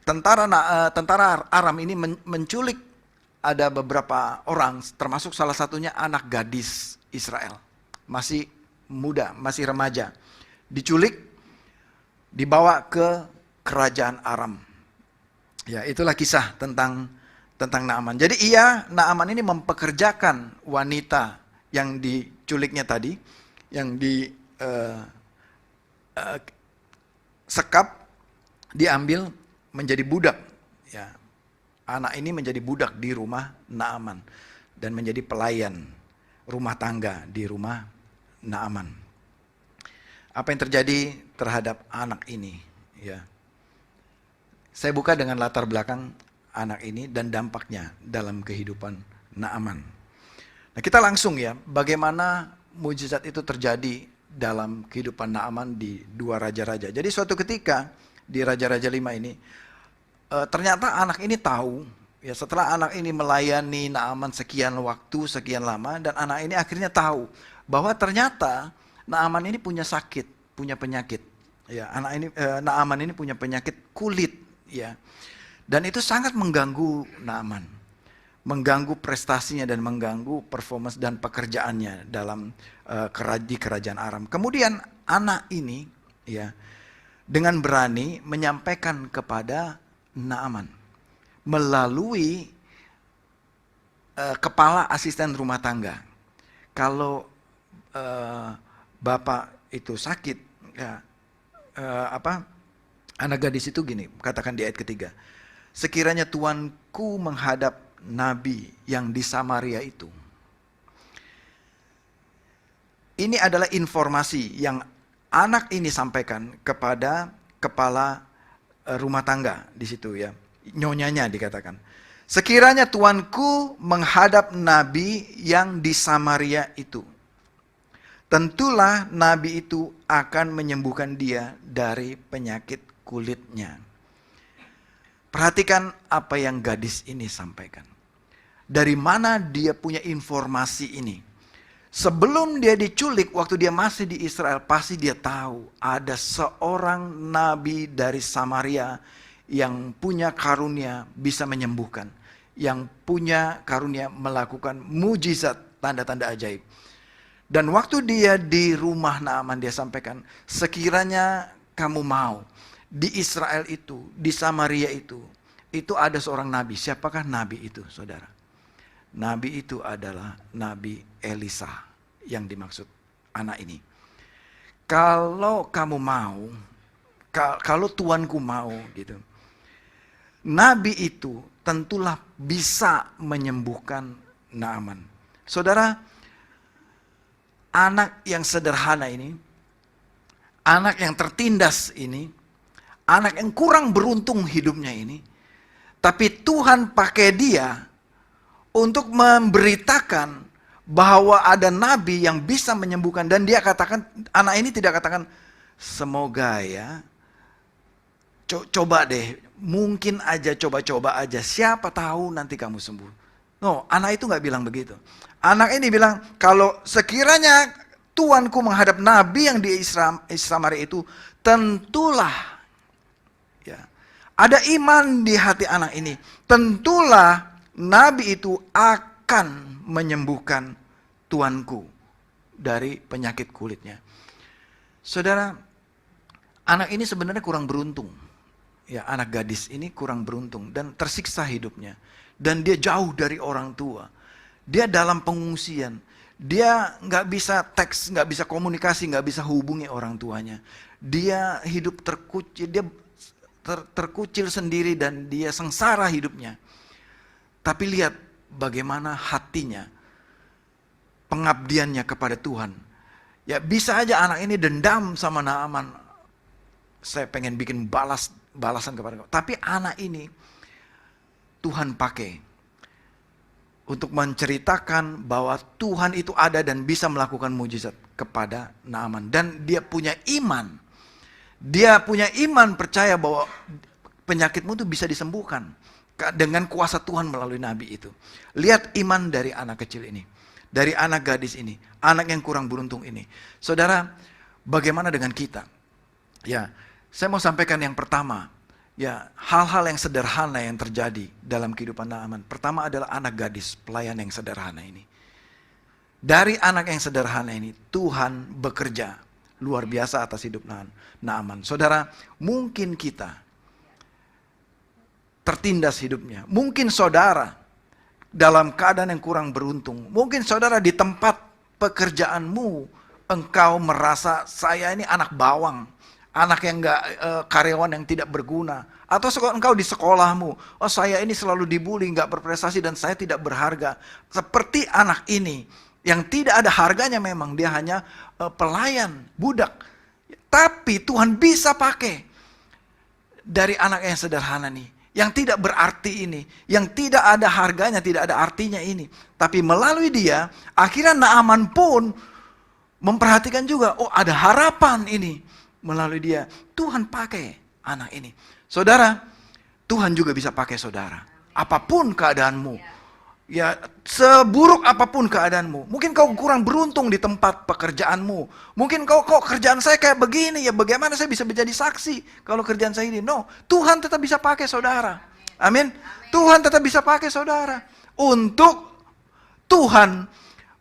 tentara Aram ini menculik ada beberapa orang, termasuk salah satunya anak gadis Israel. Masih muda, masih remaja. Diculik, dibawa ke kerajaan Aram. Ya, itulah kisah tentang Naaman. Jadi Naaman ini mempekerjakan wanita yang diculiknya tadi, yang sekap, diambil menjadi budak. Ya. Anak ini menjadi budak di rumah Naaman dan menjadi pelayan rumah tangga di rumah Naaman. Apa yang terjadi terhadap anak ini? Ya, saya buka dengan latar belakang anak ini dan dampaknya dalam kehidupan Naaman. Nah, kita langsung ya, bagaimana mujizat itu terjadi dalam kehidupan Naaman di 2 Raja-Raja. Jadi suatu ketika di Raja-Raja 5 ini, ternyata anak ini tahu, ya setelah anak ini melayani Naaman sekian waktu, sekian lama, dan anak ini akhirnya tahu bahwa ternyata Naaman ini punya sakit, punya penyakit. Ya, Naaman ini punya penyakit kulit, ya. Dan itu sangat mengganggu Naaman, mengganggu prestasinya dan mengganggu performance dan pekerjaannya dalam di kerajaan Aram. Kemudian anak ini, ya, dengan berani menyampaikan kepada Naaman melalui kepala asisten rumah tangga. Kalau bapak itu sakit, ya, anak gadis itu gini, katakan di ayat ketiga, sekiranya tuanku menghadap nabi yang di Samaria itu. Ini adalah informasi yang anak ini sampaikan kepada kepala rumah tangga di situ, ya, nyonyanya dikatakan. Sekiranya tuanku menghadap nabi yang di Samaria itu, tentulah nabi itu akan menyembuhkan dia dari penyakit kulitnya. Perhatikan apa yang gadis ini sampaikan. Dari mana dia punya informasi ini? Sebelum dia diculik, waktu dia masih di Israel, pasti dia tahu ada seorang nabi dari Samaria yang punya karunia bisa menyembuhkan, yang punya karunia melakukan mujizat, tanda-tanda ajaib. Dan waktu dia di rumah Naaman, dia sampaikan, sekiranya kamu mau, di Israel itu, di Samaria itu ada seorang nabi. Siapakah nabi itu, saudara? Nabi itu adalah Nabi Elisa yang dimaksud anak ini. Kalau kamu mau, kalau tuanku mau gitu, nabi itu tentulah bisa menyembuhkan Naaman. Saudara, anak yang sederhana ini anak yang tertindas ini, anak yang kurang beruntung hidupnya ini, tapi Tuhan pakai dia untuk memberitakan bahwa ada nabi yang bisa menyembuhkan. Dan dia katakan, anak ini tidak katakan, semoga ya, coba deh, mungkin aja, coba-coba aja, siapa tahu nanti kamu sembuh. No, anak itu nggak bilang begitu. Anak ini bilang, kalau sekiranya Tuanku menghadap nabi yang di Samaria itu, tentulah ya, ada iman di hati anak ini. Tentulah nabi itu akan menyembuhkan tuanku dari penyakit kulitnya. Saudara, anak ini sebenarnya kurang beruntung. Ya, anak gadis ini kurang beruntung dan tersiksa hidupnya. Dan dia jauh dari orang tua. Dia dalam pengungsian. Dia nggak bisa teks, nggak bisa komunikasi, nggak bisa hubungi orang tuanya. Dia hidup terkucil, dia terkucil sendiri dan dia sengsara hidupnya. Tapi lihat bagaimana hatinya, pengabdiannya kepada Tuhan. Ya bisa aja anak ini dendam sama Naaman. Saya pengen bikin balasan kepada kau. Tapi anak ini Tuhan pakai untuk menceritakan bahwa Tuhan itu ada dan bisa melakukan mujizat kepada Naaman. Dan dia punya iman. Dia punya iman percaya bahwa penyakitmu itu bisa disembuhkan dengan kuasa Tuhan melalui nabi itu. Lihat iman dari anak kecil ini. Dari anak gadis ini. Anak yang kurang beruntung ini. Saudara, bagaimana dengan kita? Ya, saya mau sampaikan yang pertama. Ya, hal-hal yang sederhana yang terjadi dalam kehidupan Naaman. Pertama adalah anak gadis, pelayan yang sederhana ini. Dari anak yang sederhana ini, Tuhan bekerja luar biasa atas hidup Naaman. Saudara, mungkin kita tertindas hidupnya. Mungkin saudara dalam keadaan yang kurang beruntung. Mungkin saudara di tempat pekerjaanmu, engkau merasa saya ini anak bawang. Anak yang karyawan yang tidak berguna. Atau engkau di sekolahmu, oh saya ini selalu dibully, nggak berprestasi dan saya tidak berharga. Seperti anak ini, yang tidak ada harganya memang, dia hanya pelayan, budak. Tapi Tuhan bisa pakai dari anak yang sederhana nih, yang tidak berarti ini, yang tidak ada harganya, tidak ada artinya ini. Tapi melalui dia, akhirnya Naaman pun memperhatikan juga, oh ada harapan ini. Melalui dia, Tuhan pakai anak ini. Saudara, Tuhan juga bisa pakai saudara. Apapun keadaanmu, ya seburuk apapun keadaanmu. Mungkin kau kurang beruntung di tempat pekerjaanmu. Mungkin kok kerjaan saya kayak begini, ya bagaimana saya bisa menjadi saksi kalau kerjaan saya ini. No, Tuhan tetap bisa pakai saudara. Amin. Tuhan tetap bisa pakai saudara. Untuk Tuhan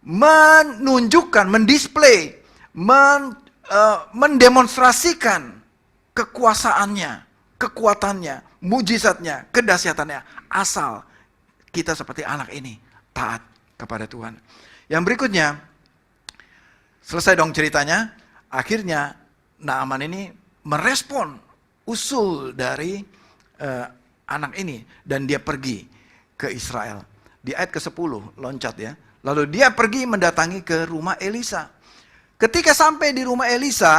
menunjukkan, mendisplay, mendemonstrasikan kekuasaannya, kekuatannya, mujizatnya, kedahsyatannya. Asal kita seperti anak ini taat kepada Tuhan. Yang berikutnya, selesai dong ceritanya. Akhirnya Naaman ini merespon usul dari anak ini. Dan dia pergi ke Israel. Di ayat ke-10, loncat ya. Lalu dia pergi mendatangi ke rumah Elisa. Ketika sampai di rumah Elisa,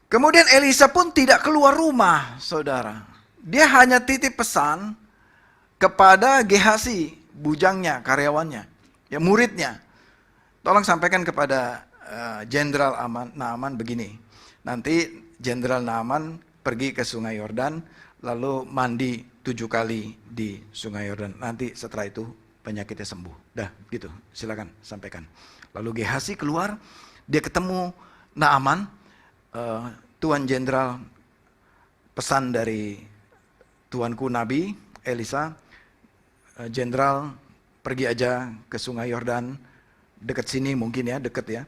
kemudian Elisa pun tidak keluar rumah, saudara. Dia hanya titip pesan kepada Gehazi, bujangnya, karyawannya, ya muridnya. Tolong sampaikan kepada Jenderal Naaman begini. Nanti Jenderal Naaman pergi ke Sungai Yordan, lalu mandi 7 kali di Sungai Yordan. Nanti setelah itu penyakitnya sembuh. Dah, gitu. Silakan sampaikan. Lalu Gehazi keluar, dia ketemu Naaman, Tuan Jenderal, pesan dari tuanku Nabi Elisa, Jenderal pergi aja ke Sungai Yordan, dekat sini mungkin ya, dekat ya.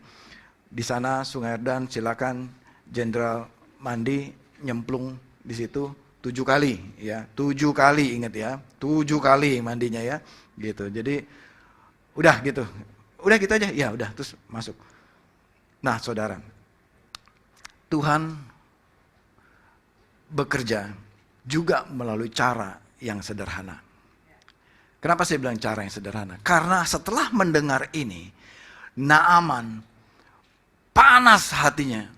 Di sana Sungai Yordan, silakan Jenderal mandi, nyemplung di situ 7 kali ya, 7 kali ingat ya, 7 kali mandinya ya. Gitu. Jadi udah gitu aja ya, udah terus masuk. Nah saudara, Tuhan bekerja juga melalui cara yang sederhana. Kenapa saya bilang cara yang sederhana? Karena setelah mendengar ini, Naaman panas hatinya.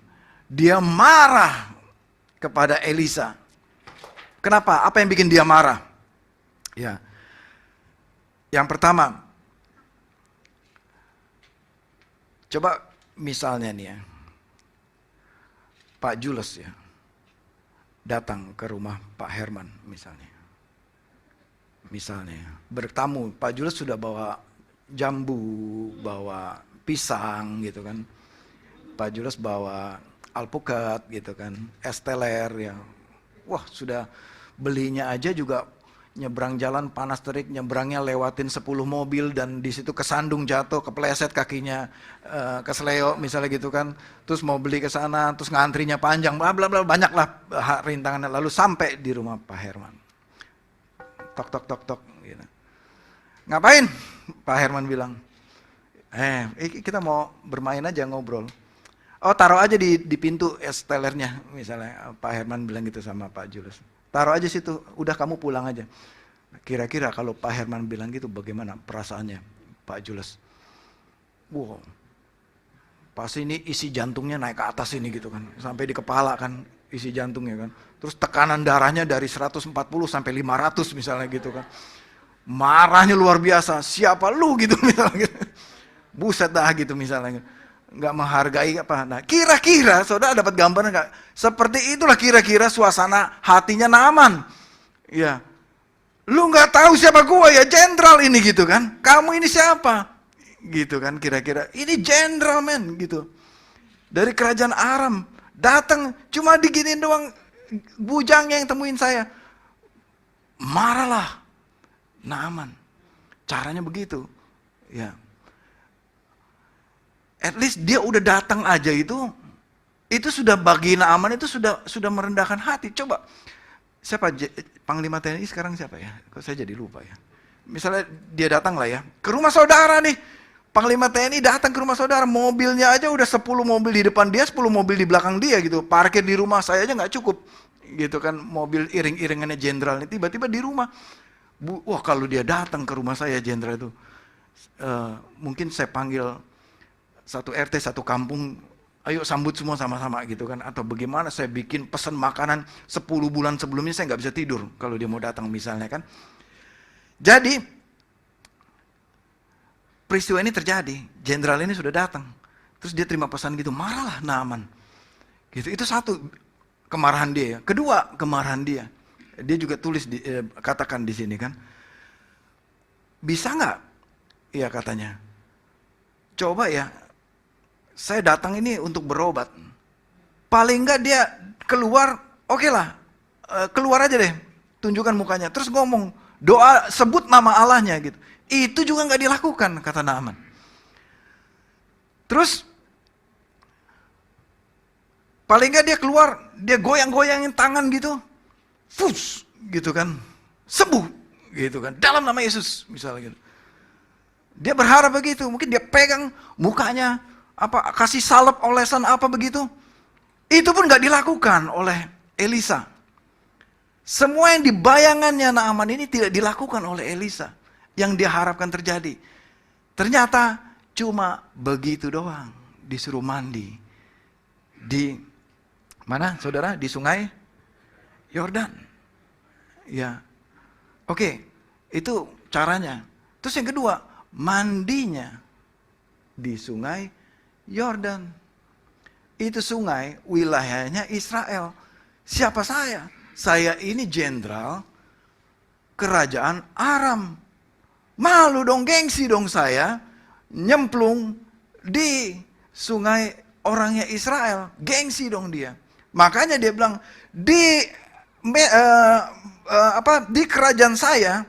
Dia marah kepada Elisa. Kenapa? Apa yang bikin dia marah? Ya. Yang pertama, coba misalnya nih ya, Pak Jules ya, datang ke rumah Pak Herman misalnya. Misalnya, bertamu, Pak Jules sudah bawa jambu, bawa pisang gitu kan. Pak Jules bawa alpukat gitu kan, es teler ya. Wah, sudah belinya aja juga nyebrang jalan panas terik, nyebrangnya lewatin 10 mobil dan di situ kesandung jatuh, kepleset kakinya, kesleo misalnya gitu kan. Terus mau beli ke sana, terus ngantrinya panjang, bla bla bla, banyaklah rintangannya. Lalu sampai di rumah Pak Herman. Tok tok tok tok gitu. Ngapain? Pak Herman bilang, kita mau bermain aja, ngobrol. Oh, taruh aja di pintu es telernya misalnya. Pak Herman bilang gitu sama Pak Jules. Taruh aja situ, udah kamu pulang aja. Kira-kira kalau Pak Herman bilang gitu bagaimana perasaannya Pak Jules? Wow, pasti ini isi jantungnya naik ke atas ini gitu kan. Sampai di kepala kan isi jantungnya kan. Terus tekanan darahnya dari 140 sampai 500 misalnya gitu kan. Marahnya luar biasa, siapa lu gitu misalnya gitu. Buset dah gitu misalnya. Nggak menghargai apa. Nah, kira-kira saudara dapat gambaran nggak? Seperti itulah kira-kira suasana hatinya Naaman. Ya, lu nggak tahu siapa gua ya, jenderal ini gitu kan? Kamu ini siapa? Gitu kan kira-kira. Ini jenderal men gitu. Dari kerajaan Aram datang cuma diginiin doang, bujangnya yang temuin saya. Marahlah Naaman. Caranya begitu. Ya. At least dia udah datang aja itu sudah bagi Naaman itu sudah merendahkan hati. Coba, siapa Panglima TNI sekarang siapa ya? Kok saya jadi lupa ya. Misalnya dia datang lah ya, ke rumah saudara nih. Panglima TNI datang ke rumah saudara, mobilnya aja udah 10 mobil di depan dia, 10 mobil di belakang dia gitu. Parkir di rumah saya aja nggak cukup. Gitu kan, mobil iring-iringannya jenderal ini tiba-tiba di rumah. Wah, kalau dia datang ke rumah saya jenderal itu, mungkin saya panggil satu RT, satu kampung, ayo sambut semua sama-sama gitu kan. Atau bagaimana saya bikin pesan makanan 10 bulan sebelumnya saya nggak bisa tidur kalau dia mau datang misalnya kan. Jadi, peristiwa ini terjadi, jenderal ini sudah datang. Terus dia terima pesan gitu, marahlah Naaman. Gitu, itu satu kemarahan dia ya. Kedua kemarahan dia. Dia juga tulis, katakan di sini kan. Bisa nggak? Iya katanya. Coba ya, saya datang ini untuk berobat. Paling enggak dia keluar, oke lah, keluar aja deh, tunjukkan mukanya. Terus ngomong, doa, sebut nama Allahnya gitu. Itu juga nggak dilakukan, kata Naaman. Terus, paling enggak dia keluar, dia goyang-goyangin tangan gitu. Fus, gitu kan. Sembuh, gitu kan. Dalam nama Yesus, misalnya gitu. Dia berharap begitu, mungkin dia pegang mukanya, apa kasih salep olesan apa begitu. Itu pun nggak dilakukan oleh Elisa. Semua yang di bayangannya Naaman ini tidak dilakukan oleh Elisa yang dia harapkan terjadi. Ternyata cuma begitu doang, disuruh mandi di mana saudara? Di sungai Yordan. Ya. Oke, itu caranya. Terus yang kedua, mandinya di sungai Yordan. Itu sungai wilayahnya Israel. Siapa saya? Saya ini jenderal kerajaan Aram. Malu dong, gengsi dong saya nyemplung di sungai orangnya Israel. Gengsi dong dia. Makanya dia bilang di kerajaan saya,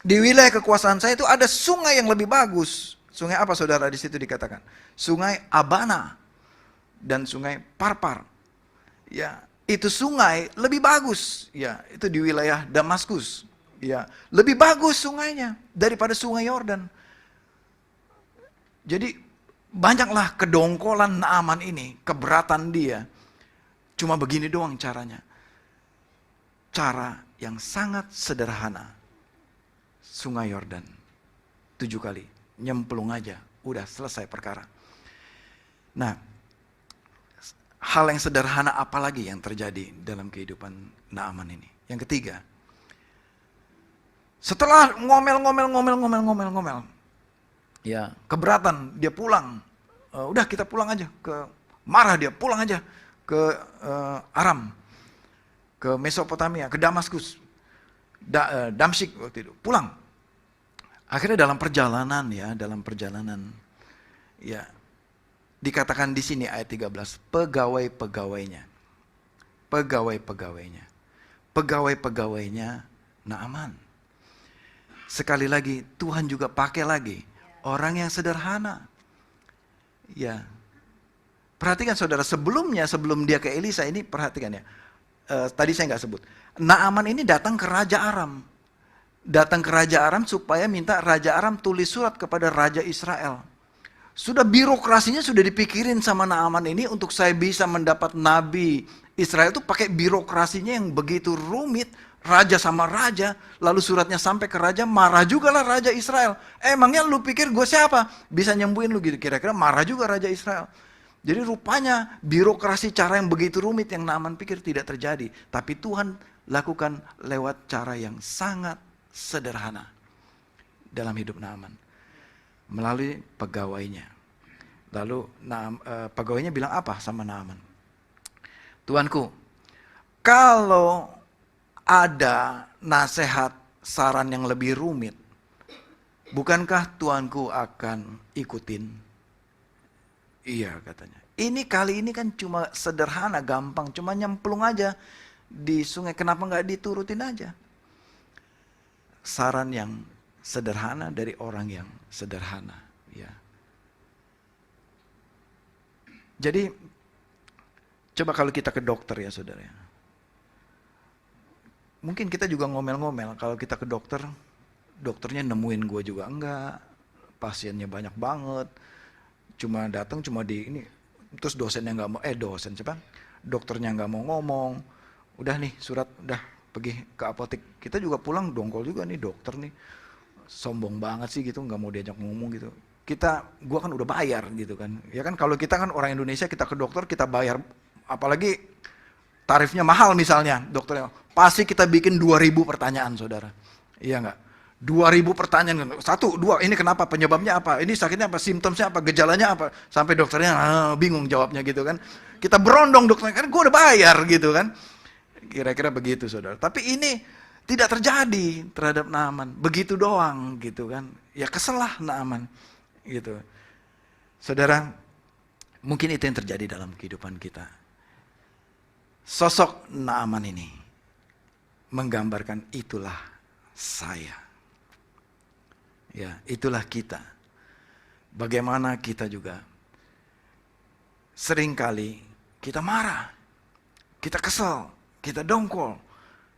di wilayah kekuasaan saya itu ada sungai yang lebih bagus. Sungai apa saudara di situ dikatakan? Sungai Abana dan sungai Parpar. Ya, itu sungai lebih bagus. Ya, itu di wilayah Damaskus. Ya, lebih bagus sungainya daripada sungai Yordan. Jadi banyaklah kedongkolan Naaman ini, keberatan dia. Cuma begini doang caranya. Cara yang sangat sederhana. Sungai Yordan 7 kali, nyemplung aja, Udah selesai perkara. Nah, hal yang sederhana apa lagi yang terjadi dalam kehidupan Naaman ini? Yang ketiga, setelah ngomel, ya keberatan, dia pulang. Udah kita pulang aja marah dia, pulang aja ke Aram, ke Mesopotamia, ke Damaskus, Damsyik waktu itu, pulang. Akhirnya dalam perjalanan, ya dikatakan di sini ayat 13, pegawai-pegawainya Naaman. Sekali lagi Tuhan juga pakai lagi orang yang sederhana. Ya. Perhatikan saudara, sebelum dia ke Elisa ini, perhatikan ya. Tadi saya nggak sebut. Naaman ini datang ke Raja Aram. Datang ke Raja Aram supaya minta Raja Aram tulis surat kepada Raja Israel. Sudah birokrasinya sudah dipikirin sama Naaman ini untuk saya bisa mendapat nabi Israel itu pakai birokrasinya yang begitu rumit. Raja sama raja, lalu suratnya sampai ke raja, marah juga lah Raja Israel. Emangnya lu pikir gue siapa? Bisa nyembuhin lu gitu, kira-kira marah juga Raja Israel. Jadi rupanya birokrasi cara yang begitu rumit yang Naaman pikir tidak terjadi. Tapi Tuhan lakukan lewat cara yang sangat sederhana dalam hidup Naaman. Melalui pegawainya. Lalu pegawainya bilang apa sama Naaman? Tuanku, kalau ada nasihat saran yang lebih rumit, bukankah Tuanku akan ikutin? Iya katanya. Kali ini kan cuma sederhana, gampang, cuma nyemplung aja di sungai. Kenapa nggak diturutin aja? Saran yang sederhana dari orang yang sederhana. Ya. Jadi coba kalau kita ke dokter ya saudara. Mungkin kita juga ngomel-ngomel kalau kita ke dokter, dokternya nemuin gue juga enggak, pasiennya banyak banget, cuma datang cuma di ini, terus dosennya nggak mau, dokternya nggak mau ngomong, udah nih surat, udah pergi ke apotek, kita juga pulang dongkol juga nih dokter nih, sombong banget sih gitu, nggak mau diajak ngomong gitu. Gue kan udah bayar gitu kan, ya kan kalau kita kan orang Indonesia kita ke dokter kita bayar, apalagi tarifnya mahal misalnya dokternya. Pasti kita bikin 2000 pertanyaan saudara. Iya enggak? 2000 pertanyaan. 1, 2, ini kenapa? Penyebabnya apa? Ini sakitnya apa? Simptomnya apa? Gejalanya apa? Sampai dokternya bingung jawabnya gitu kan. Kita berondong dokternya, kan gue udah bayar gitu kan. Kira-kira begitu saudara. Tapi ini tidak terjadi terhadap Naaman. Begitu doang gitu kan. Ya kesel lah Naaman gitu. Saudara, mungkin itu yang terjadi dalam kehidupan kita. Sosok Naaman ini menggambarkan itulah saya. Ya, itulah kita. Bagaimana kita juga seringkali kita marah, kita kesel, kita dongkol.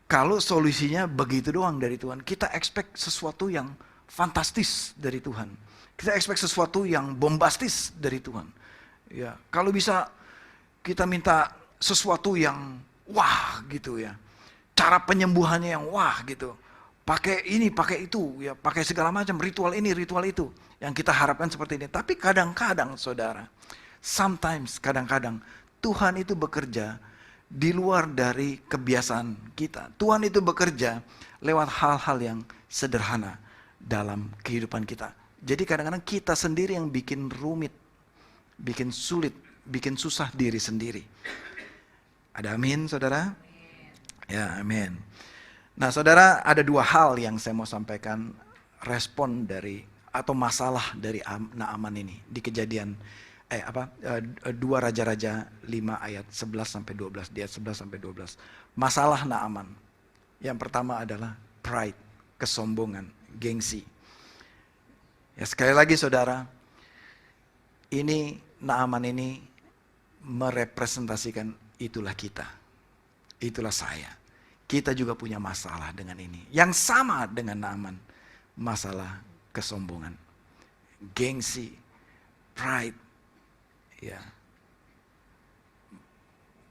Kalau solusinya begitu doang dari Tuhan, kita expect sesuatu yang fantastis dari Tuhan. Kita expect sesuatu yang bombastis dari Tuhan. Ya, kalau bisa kita minta sesuatu yang wah gitu ya. Cara penyembuhannya yang wah gitu. Pakai ini, pakai itu, ya, pakai segala macam ritual ini, ritual itu yang kita harapkan seperti ini. Tapi kadang-kadang saudara, kadang-kadang Tuhan itu bekerja di luar dari kebiasaan kita. Tuhan itu bekerja lewat hal-hal yang sederhana dalam kehidupan kita. Jadi kadang-kadang kita sendiri yang bikin rumit, bikin sulit, bikin susah diri sendiri. Ada amin saudara? Ya, amin. Nah, saudara, ada 2 hal yang saya mau sampaikan respon dari atau masalah dari Naaman ini di Kejadian 2 Raja-Raja 5 ayat 11 sampai 12, di ayat 11 sampai 12. Masalah Naaman. Yang pertama adalah pride, kesombongan, gengsi. Ya, sekali lagi saudara, ini Naaman ini merepresentasikan itulah kita. Itulah saya. Kita juga punya masalah dengan ini. Yang sama dengan Naaman. Masalah kesombongan. Gengsi. Pride. Ya.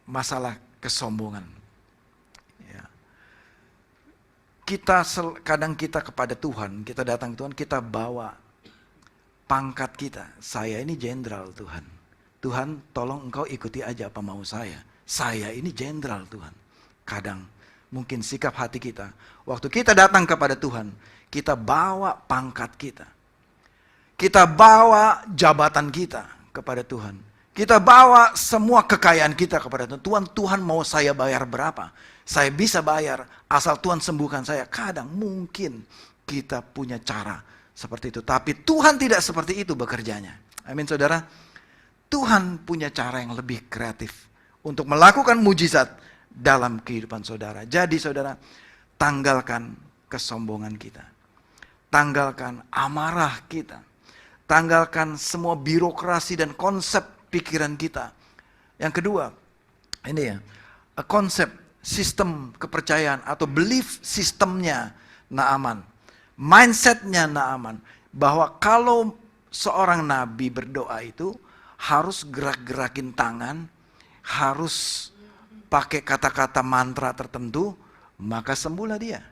Masalah kesombongan. Ya. Kadang kita kepada Tuhan, kita datang ke Tuhan, kita bawa pangkat kita. Saya ini jenderal Tuhan. Tuhan tolong engkau ikuti aja apa mau saya. Saya ini jenderal Tuhan. Kadang mungkin sikap hati kita. Waktu kita datang kepada Tuhan, kita bawa pangkat kita. Kita bawa jabatan kita kepada Tuhan. Kita bawa semua kekayaan kita kepada Tuhan. Tuhan mau saya bayar berapa? Saya bisa bayar asal Tuhan sembuhkan saya. Kadang mungkin kita punya cara seperti itu. Tapi Tuhan tidak seperti itu bekerjanya. Amin saudara. Tuhan punya cara yang lebih kreatif untuk melakukan mujizat dalam kehidupan saudara. Jadi saudara, tanggalkan kesombongan kita. Tanggalkan amarah kita. Tanggalkan semua birokrasi dan konsep pikiran kita. Yang kedua, ini ya, konsep sistem kepercayaan atau belief sistemnya Naaman. Mindsetnya Naaman. Bahwa kalau seorang nabi berdoa itu harus gerak-gerakin tangan, harus pakai kata-kata mantra tertentu, maka sembuhlah dia.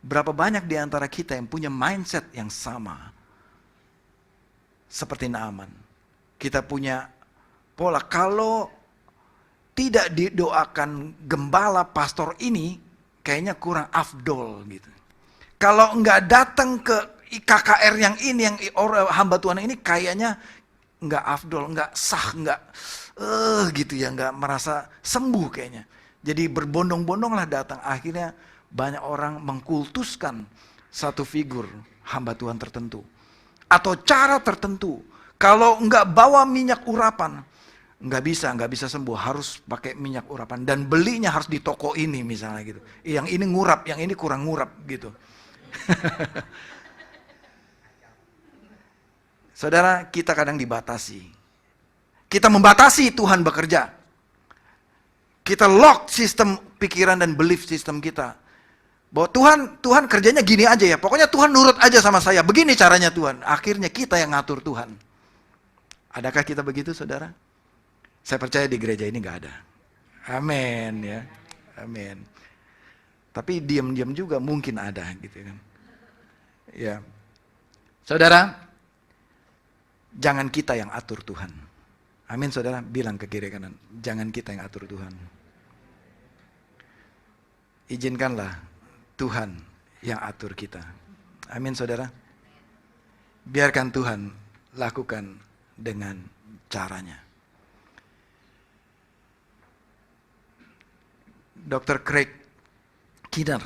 Berapa banyak di antara kita yang punya mindset yang sama seperti Naaman. Kita punya pola, kalau tidak didoakan gembala pastor ini, kayaknya kurang afdol gitu. Kalau enggak datang ke KKR yang ini, yang hamba Tuhan ini, kayaknya enggak afdol, enggak sah, enggak gitu ya, enggak merasa sembuh kayaknya. Jadi berbondong-bondonglah datang. Akhirnya banyak orang mengkultuskan satu figur hamba Tuhan tertentu. Atau cara tertentu. Kalau enggak bawa minyak urapan, enggak bisa sembuh. Harus pakai minyak urapan. Dan belinya harus di toko ini misalnya gitu. Yang ini ngurap, yang ini kurang ngurap gitu. Saudara, kita kadang dibatasi. Kita membatasi Tuhan bekerja. Kita lock sistem pikiran dan belief sistem kita. Bahwa Tuhan kerjanya gini aja ya. Pokoknya Tuhan nurut aja sama saya. Begini caranya Tuhan. Akhirnya kita yang ngatur Tuhan. Adakah kita begitu saudara? Saya percaya di gereja ini gak ada. Amin ya. Amin. Tapi diam-diam juga mungkin ada gitu kan. Ya. Saudara, jangan kita yang atur Tuhan. Amin saudara, bilang ke kiri kanan. Jangan kita yang atur Tuhan. Izinkanlah Tuhan yang atur kita. Amin saudara. Biarkan Tuhan lakukan dengan caranya. Dr. Craig Keener.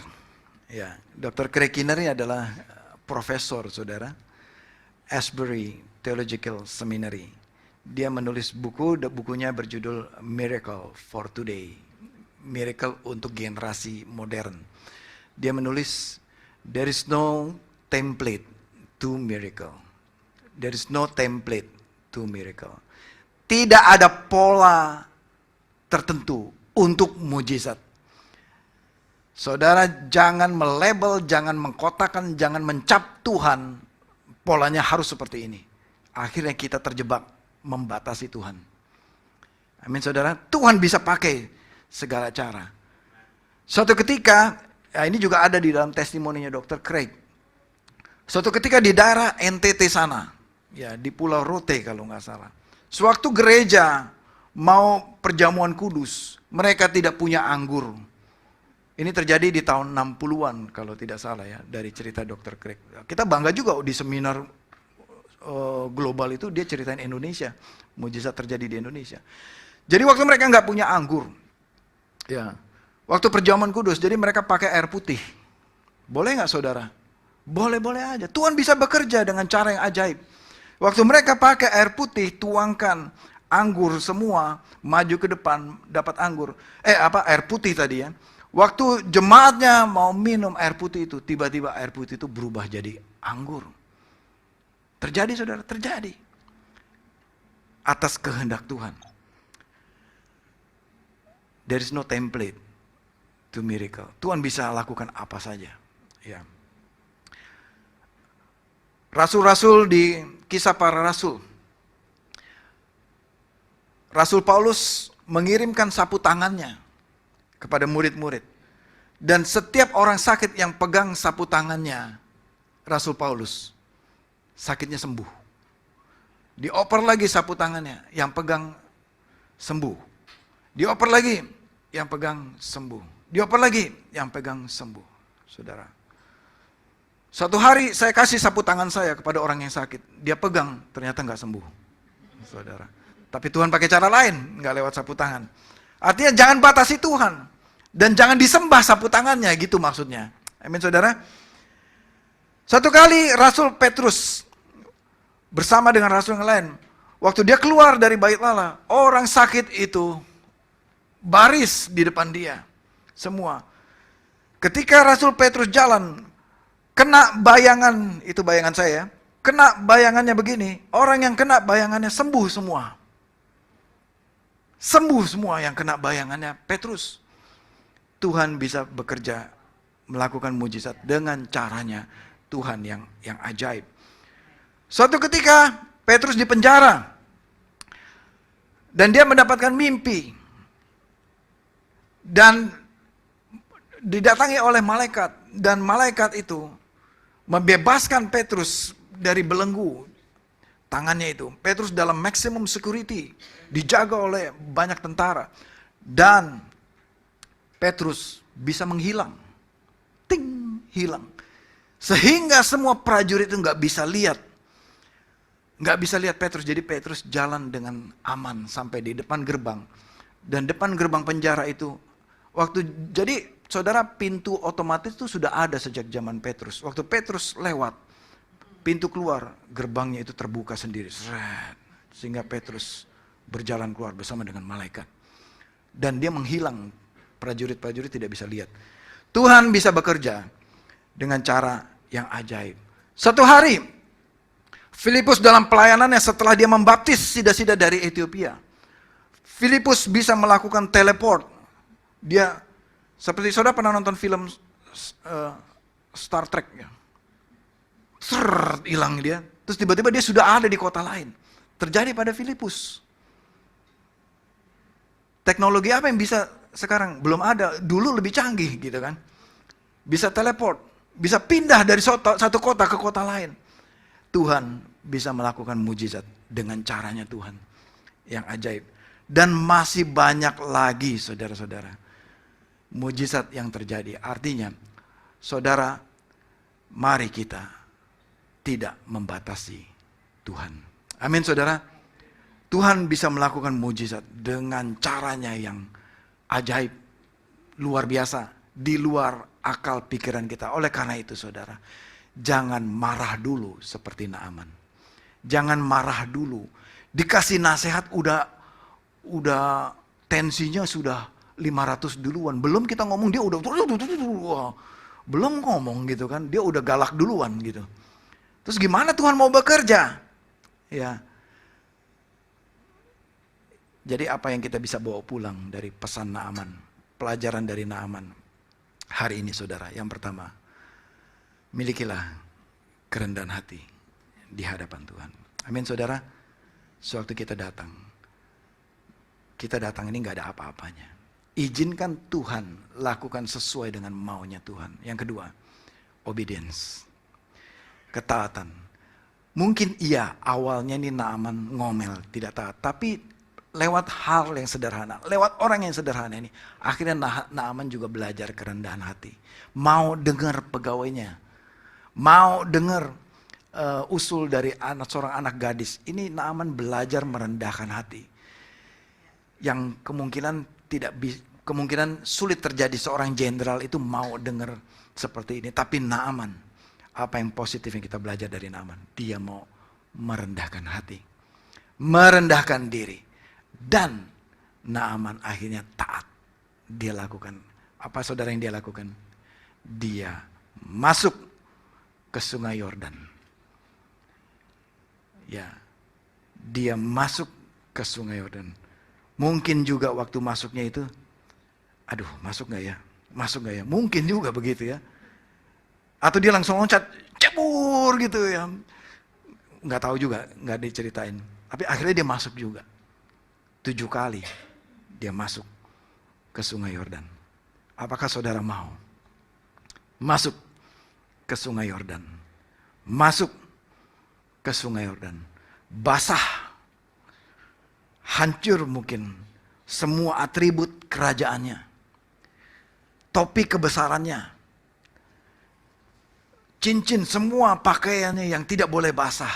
Ya, Dr. Craig Keener ini adalah profesor saudara. Asbury Theological Seminary. Dia menulis bukunya berjudul Miracle for Today. Miracle untuk generasi modern. Dia menulis, there is no template to miracle. There is no template to miracle. Tidak ada pola tertentu untuk mujizat. Saudara jangan melabel, jangan mengkotakan, jangan mencap Tuhan. Polanya harus seperti ini. Akhirnya kita terjebak membatasi Tuhan. Amin saudara. Tuhan bisa pakai segala cara. Suatu ketika, ya ini juga ada di dalam testimoninya Dr. Craig. Suatu ketika di daerah NTT sana, ya di Pulau Rote kalau nggak salah. Sewaktu gereja mau perjamuan kudus, mereka tidak punya anggur. Ini terjadi di tahun 60-an kalau tidak salah ya, dari cerita Dr. Craig. Kita bangga juga di seminar global itu dia ceritain Indonesia, mujizat terjadi di Indonesia. Jadi waktu mereka nggak punya anggur, ya, waktu perjamuan kudus, jadi mereka pakai air putih. Boleh nggak saudara? Boleh-boleh aja. Tuhan bisa bekerja dengan cara yang ajaib. Waktu mereka pakai air putih, tuangkan anggur semua, maju ke depan, dapat anggur. Air putih tadi ya. Waktu jemaatnya mau minum air putih itu, tiba-tiba air putih itu berubah jadi anggur. Terjadi saudara, terjadi. Atas kehendak Tuhan. There is no template to miracle. Tuhan bisa lakukan apa saja. Ya. Rasul-rasul di Kisah Para Rasul. Rasul Paulus mengirimkan sapu tangannya kepada murid-murid. Dan setiap orang sakit yang pegang sapu tangannya Rasul Paulus, sakitnya sembuh. Dioper lagi sapu tangannya, yang pegang sembuh. Dioper lagi, yang pegang sembuh. Dioper lagi, yang pegang sembuh. Saudara. Suatu hari saya kasih sapu tangan saya kepada orang yang sakit. Dia pegang, ternyata nggak sembuh. Saudara. Tapi Tuhan pakai cara lain, nggak lewat sapu tangan. Artinya jangan batasi Tuhan. Dan jangan disembah sapu tangannya, gitu maksudnya. Amin saudara. Satu kali Rasul Petrus bersama dengan rasul yang lain, waktu dia keluar dari bait Allah, orang sakit itu baris di depan dia. Semua. Ketika Rasul Petrus jalan, kena bayangan, itu bayangan saya, kena bayangannya begini, orang yang kena bayangannya sembuh semua. Sembuh semua yang kena bayangannya Petrus. Tuhan bisa bekerja, melakukan mujizat dengan caranya Tuhan yang ajaib. Suatu ketika Petrus di penjara dan dia mendapatkan mimpi dan didatangi oleh malaikat, dan malaikat itu membebaskan Petrus dari belenggu tangannya itu. Petrus dalam maximum security, dijaga oleh banyak tentara, dan Petrus bisa menghilang. Ting, hilang. Sehingga semua prajurit itu nggak bisa lihat. Nggak bisa lihat Petrus, jadi Petrus jalan dengan aman sampai di depan gerbang. Dan depan gerbang penjara itu, jadi saudara, pintu otomatis itu sudah ada sejak zaman Petrus. Waktu Petrus lewat, pintu keluar, gerbangnya itu terbuka sendiri. Sehingga Petrus berjalan keluar bersama dengan malaikat. Dan dia menghilang, prajurit-prajurit tidak bisa lihat. Tuhan bisa bekerja dengan cara yang ajaib. Satu hari, Filipus dalam pelayanannya setelah dia membaptis sida-sida dari Ethiopia, Filipus bisa melakukan teleport. Dia, seperti saudara pernah nonton film Star Trek ya? Hilang dia, terus tiba-tiba dia sudah ada di kota lain. Terjadi pada Filipus. Teknologi apa yang bisa sekarang? Belum ada, dulu lebih canggih gitu kan. Bisa teleport, bisa pindah dari satu kota ke kota lain. Tuhan bisa melakukan mujizat dengan caranya Tuhan yang ajaib. Dan masih banyak lagi saudara-saudara mujizat yang terjadi. Artinya, saudara, mari kita tidak membatasi Tuhan. Amin saudara. Tuhan bisa melakukan mujizat dengan caranya yang ajaib, luar biasa, di luar akal pikiran kita. Oleh karena itu saudara, jangan marah dulu seperti Naaman. Jangan marah dulu. Dikasih nasihat udah tensinya sudah 500 duluan. Belum kita ngomong dia udah belum ngomong gitu kan. Dia udah galak duluan gitu. Terus gimana Tuhan mau bekerja? Ya. Jadi apa yang kita bisa bawa pulang dari pesan Naaman? Pelajaran dari Naaman hari ini saudara. Yang pertama, milikilah kerendahan hati di hadapan Tuhan. Amin saudara. Sewaktu kita datang ini gak ada apa-apanya. Izinkan Tuhan lakukan sesuai dengan maunya Tuhan. Yang kedua, obedience. Ketaatan. Mungkin iya awalnya ini Naaman ngomel, tidak taat. Tapi lewat hal yang sederhana, lewat orang yang sederhana ini, akhirnya Naaman juga belajar kerendahan hati. Mau dengar pegawainya. Mau dengar usul dari seorang anak gadis. Ini Naaman belajar merendahkan hati. Yang kemungkinan sulit terjadi seorang jenderal itu mau dengar seperti ini. Tapi Naaman, apa yang positif yang kita belajar dari Naaman? Dia mau merendahkan hati. Merendahkan diri. Dan Naaman akhirnya taat. Dia lakukan. Apa saudara yang dia lakukan? Dia masuk ke sungai Yordan. Ya, dia masuk ke sungai Yordan. Mungkin juga waktu masuknya itu, aduh masuk gak ya? Masuk gak ya? Mungkin juga begitu ya. Atau dia langsung loncat, cebur gitu ya. Nggak tahu juga, nggak diceritain. Tapi akhirnya dia masuk juga. 7 kali dia masuk ke sungai Yordan. Apakah saudara mau masuk ke sungai Yordan? Masuk ke sungai Yordan. basah, hancur mungkin semua atribut kerajaannya, topi kebesarannya, cincin semua pakaiannya yang tidak boleh basah,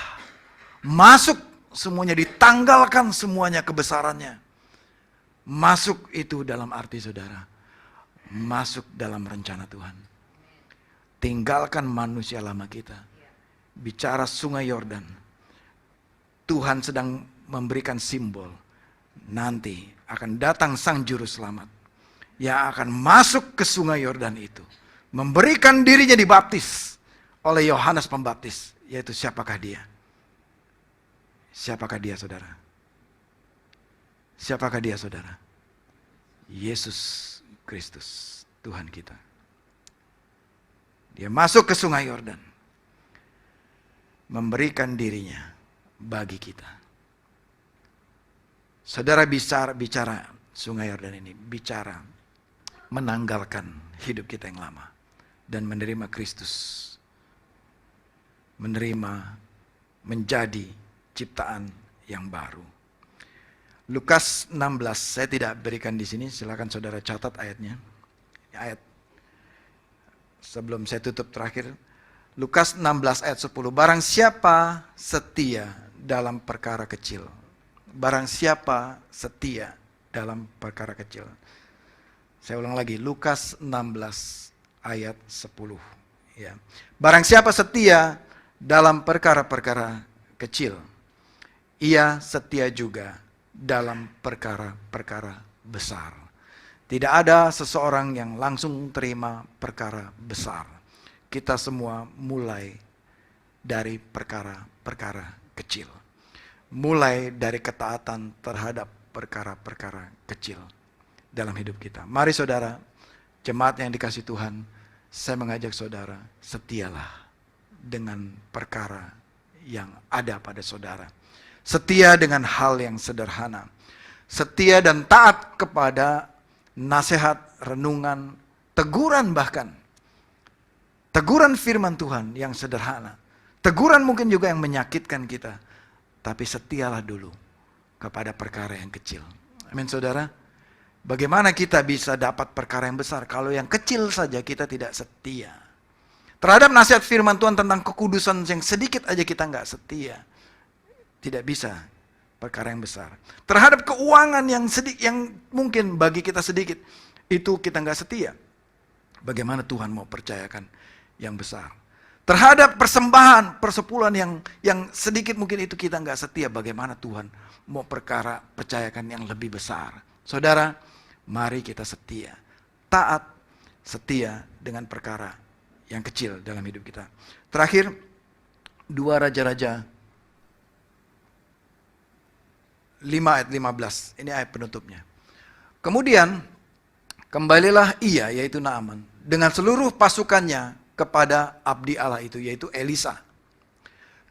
masuk semuanya, ditanggalkan semuanya kebesarannya. Masuk itu dalam arti saudara, masuk dalam rencana Tuhan. Tinggalkan manusia lama kita. Bicara sungai Yordan, Tuhan sedang memberikan simbol. Nanti akan datang sang juru selamat yang akan masuk ke sungai Yordan itu, memberikan dirinya dibaptis oleh Yohanes Pembaptis. Yaitu siapakah dia? Siapakah dia saudara? Siapakah dia saudara? Yesus Kristus, Tuhan kita. Dia masuk ke sungai Yordan, memberikan dirinya bagi kita. Saudara bicara sungai Yordan ini, bicara menanggalkan hidup kita yang lama dan menerima Kristus. Menerima, menjadi ciptaan yang baru. Lukas 16, saya tidak berikan di sini, silakan saudara catat ayatnya. Ayat sebelum saya tutup terakhir. Lukas 16 ayat 10. Barang siapa setia dalam perkara kecil. Barang siapa setia dalam perkara kecil. Saya ulang lagi, Lukas 16 ayat 10. Ya. Barang siapa setia dalam perkara-perkara kecil, ia setia juga dalam perkara-perkara besar. Tidak ada seseorang yang langsung terima perkara besar. Kita semua mulai dari perkara-perkara kecil. Mulai dari ketaatan terhadap perkara-perkara kecil dalam hidup kita. Mari saudara, jemaat yang dikasihi Tuhan, saya mengajak saudara, setialah dengan perkara yang ada pada saudara. Setia dengan hal yang sederhana. Setia dan taat kepada nasihat, renungan, teguran bahkan. Teguran firman Tuhan yang sederhana. Teguran mungkin juga yang menyakitkan kita. Tapi setialah dulu kepada perkara yang kecil. Amin saudara. Bagaimana kita bisa dapat perkara yang besar kalau yang kecil saja kita tidak setia. Terhadap nasihat firman Tuhan tentang kekudusan yang sedikit aja kita nggak setia. Tidak bisa perkara yang besar. Terhadap keuangan yang mungkin bagi kita sedikit, itu kita nggak setia. Bagaimana Tuhan mau percayakan yang besar? Terhadap persembahan, persepuluhan yang sedikit mungkin itu kita nggak setia. Bagaimana Tuhan mau percayakan yang lebih besar? Saudara, mari kita setia. Taat, setia dengan perkara yang kecil dalam hidup kita. Terakhir, 2 Raja-Raja 5 ayat 15. Ini ayat penutupnya. Kemudian, kembalilah ia, yaitu Naaman, dengan seluruh pasukannya kepada abdi Allah itu, yaitu Elisa.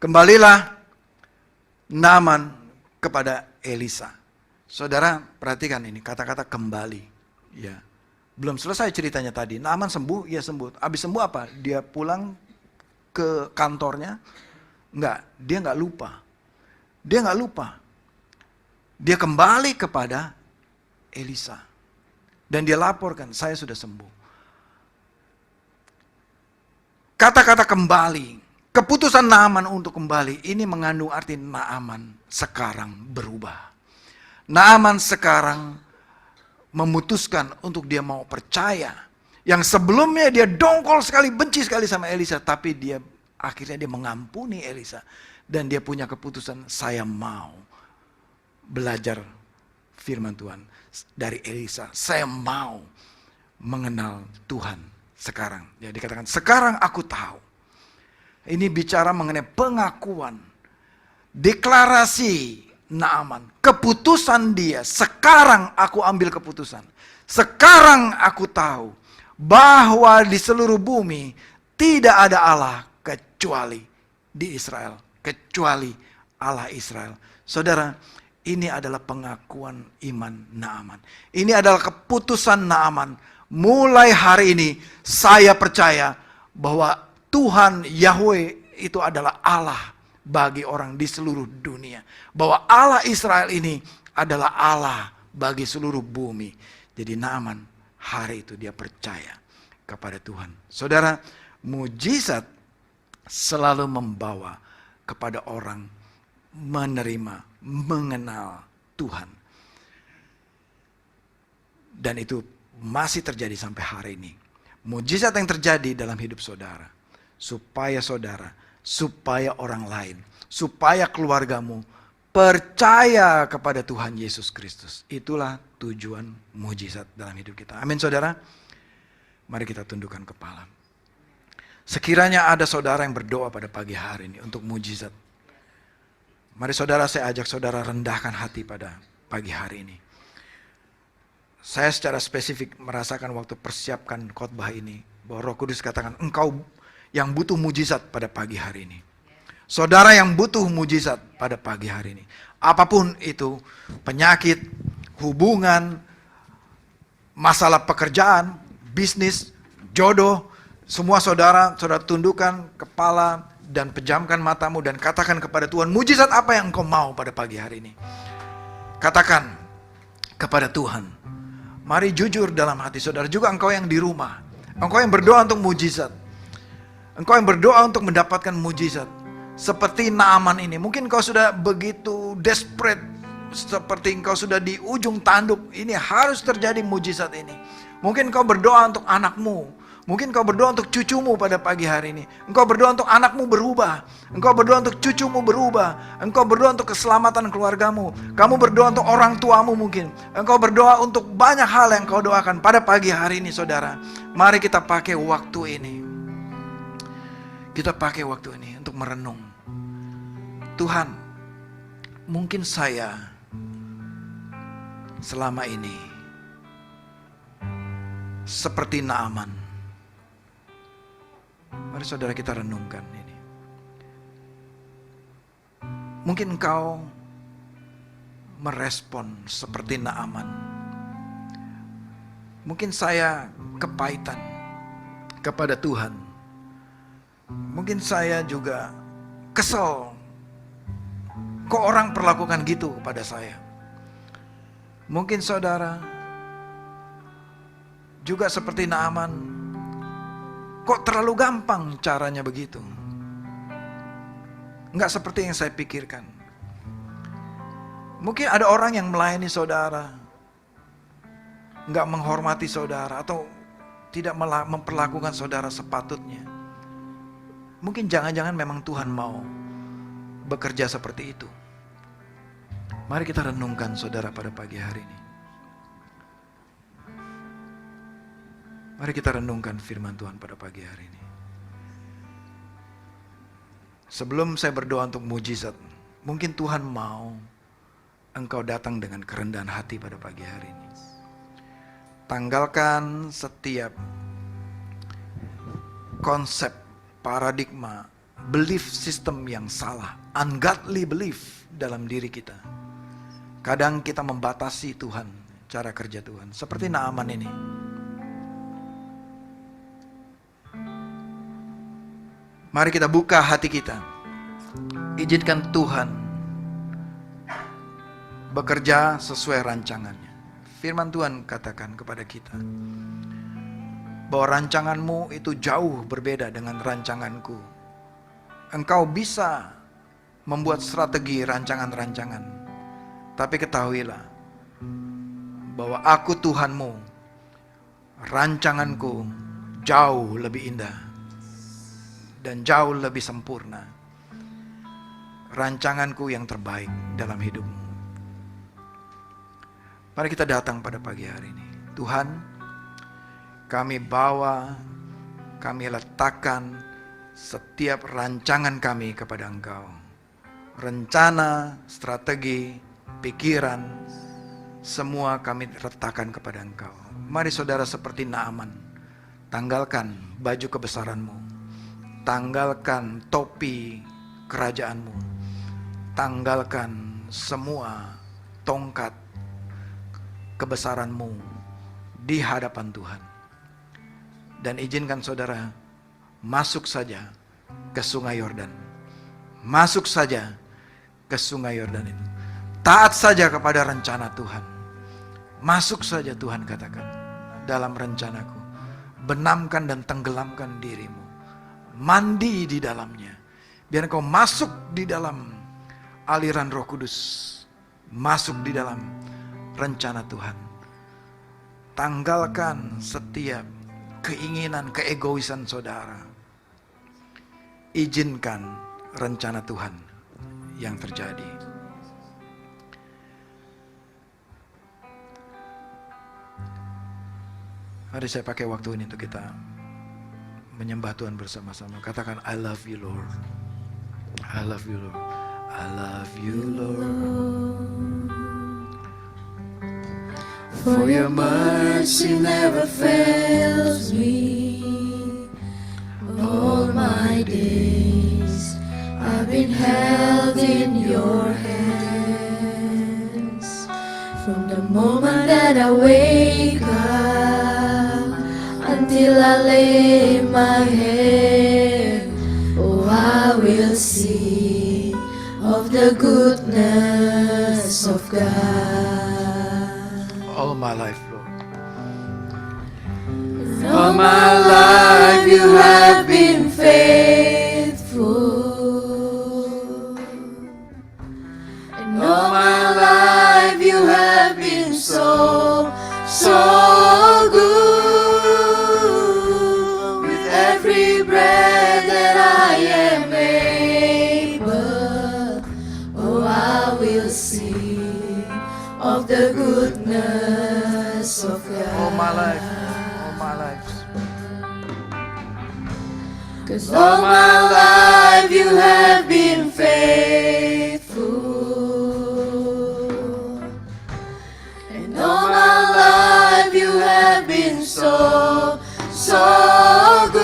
Kembalilah Naaman kepada Elisa. Saudara, perhatikan ini, kata-kata kembali. Ya. Belum selesai ceritanya tadi. Naaman sembuh, ya sembuh. Habis sembuh apa? Dia pulang ke kantornya. Enggak, dia enggak lupa. Dia enggak lupa. Dia kembali kepada Elisa. Dan dia laporkan, saya sudah sembuh. Kata-kata kembali, keputusan Naaman untuk kembali, ini mengandung arti Naaman sekarang berubah. Naaman sekarang memutuskan untuk dia mau percaya. Yang sebelumnya dia dongkol sekali, benci sekali sama Elisa. Tapi akhirnya dia mengampuni Elisa. Dan dia punya keputusan, saya mau belajar firman Tuhan dari Elisa. Saya mau mengenal Tuhan sekarang. Ya, dikatakan, sekarang aku tahu. Ini bicara mengenai pengakuan. Deklarasi Naaman. Keputusan dia. Sekarang aku ambil keputusan. Sekarang aku tahu bahwa di seluruh bumi tidak ada Allah kecuali di Israel. Kecuali Allah Israel. Saudara, ini adalah pengakuan iman Naaman. Ini adalah keputusan Naaman. Mulai hari ini saya percaya bahwa Tuhan Yahweh itu adalah Allah bagi orang di seluruh dunia. Bahwa Allah Israel ini adalah Allah bagi seluruh bumi. Jadi Naaman hari itu dia percaya kepada Tuhan. Saudara, mujizat selalu membawa kepada orang menerima, mengenal Tuhan. Dan itu masih terjadi sampai hari ini. Mujizat yang terjadi dalam hidup saudara, supaya orang lain, supaya keluargamu percaya kepada Tuhan Yesus Kristus. Itulah tujuan mujizat dalam hidup kita. Amin saudara. Mari kita tundukkan kepala. Sekiranya ada saudara yang berdoa pada pagi hari ini untuk mujizat. Mari saudara, saya ajak saudara rendahkan hati pada pagi hari ini. Saya secara spesifik merasakan waktu persiapkan khotbah ini, bahwa Roh Kudus katakan, engkau yang butuh mujizat pada pagi hari ini. Saudara yang butuh mujizat pada pagi hari ini. Apapun itu, penyakit, hubungan, masalah pekerjaan, bisnis, jodoh, semua saudara tundukkan kepala dan pejamkan matamu dan katakan kepada Tuhan, mujizat apa yang engkau mau pada pagi hari ini? Katakan kepada Tuhan. Mari jujur dalam hati saudara, juga engkau yang di rumah. Engkau yang berdoa untuk mujizat. Engkau yang berdoa untuk mendapatkan mujizat. Seperti Naaman ini, mungkin engkau sudah begitu desperate, seperti engkau sudah di ujung tanduk, ini harus terjadi mujizat ini. Mungkin engkau berdoa untuk anakmu, mungkin engkau berdoa untuk cucumu pada pagi hari ini. Engkau berdoa untuk anakmu berubah, engkau berdoa untuk cucumu berubah, engkau berdoa untuk keselamatan keluargamu, kamu berdoa untuk orang tuamu mungkin. Engkau berdoa untuk banyak hal yang engkau doakan pada pagi hari ini saudara. Mari kita pakai waktu ini. Kita pakai waktu ini untuk merenung. Tuhan, mungkin saya selama ini seperti Naaman. Mari saudara kita renungkan ini. Mungkin engkau merespon seperti Naaman. Mungkin saya kepahitan kepada Tuhan. Mungkin saya juga kesel. Kok orang perlakukan gitu kepada saya? Mungkin saudara juga seperti Naaman. Kok terlalu gampang caranya begitu? Enggak seperti yang saya pikirkan. Mungkin ada orang yang melayani saudara, enggak menghormati saudara, atau tidak memperlakukan saudara sepatutnya. Mungkin jangan-jangan memang Tuhan mau bekerja seperti itu. Mari kita renungkan saudara pada pagi hari ini. Mari kita renungkan firman Tuhan pada pagi hari ini. Sebelum saya berdoa untuk mujizat, mungkin Tuhan mau engkau datang dengan kerendahan hati pada pagi hari ini. Tanggalkan setiap konsep, paradigma, belief system yang salah, ungodly belief dalam diri kita. Kadang kita membatasi Tuhan, cara kerja Tuhan. Seperti Naaman ini. Mari kita buka hati kita. Izinkan Tuhan bekerja sesuai rancangannya. Firman Tuhan katakan kepada kita bahwa rancanganmu itu jauh berbeda dengan rancanganku. Engkau bisa membuat strategi rancangan-rancangan, tapi ketahuilah bahwa aku Tuhanmu, rancanganku jauh lebih indah dan jauh lebih sempurna. Rancanganku yang terbaik dalam hidupmu. Mari kita datang pada pagi hari ini. Tuhan, kami bawa, kami letakkan setiap rancangan kami kepada Engkau. Rencana, strategi, pikiran, semua kami letakkan kepada Engkau. Mari saudara seperti Naaman, tanggalkan baju kebesaranmu, tanggalkan topi kerajaanmu, tanggalkan semua tongkat kebesaranmu di hadapan Tuhan. Dan izinkan saudara masuk saja ke sungai Yordan. Masuk saja ke sungai Yordan itu. Taat saja kepada rencana Tuhan. Masuk saja, Tuhan katakan, dalam rencanaku. Benamkan dan tenggelamkan dirimu. Mandi di dalamnya. Biar engkau masuk di dalam aliran Roh Kudus. Masuk di dalam rencana Tuhan. Tanggalkan setiap keinginan, keegoisan saudara. Izinkan rencana Tuhan yang terjadi. Mari saya pakai waktu ini untuk kita menyembah Tuhan bersama-sama. Katakan, I love you Lord. I love you Lord. I love you Lord. For your mercy never fails me. All my days I've been held in your hands. From the moment that I wake up until I lay my head, oh, I will sing of the goodness of God. All my life, Lord. All my life you have been faithful, and all my life you have been so good. With every breath that I am able, oh, I will sing of the goodness of God. All my life. All my life. 'Cause all my life you have been faithful, and all my life you have been so good.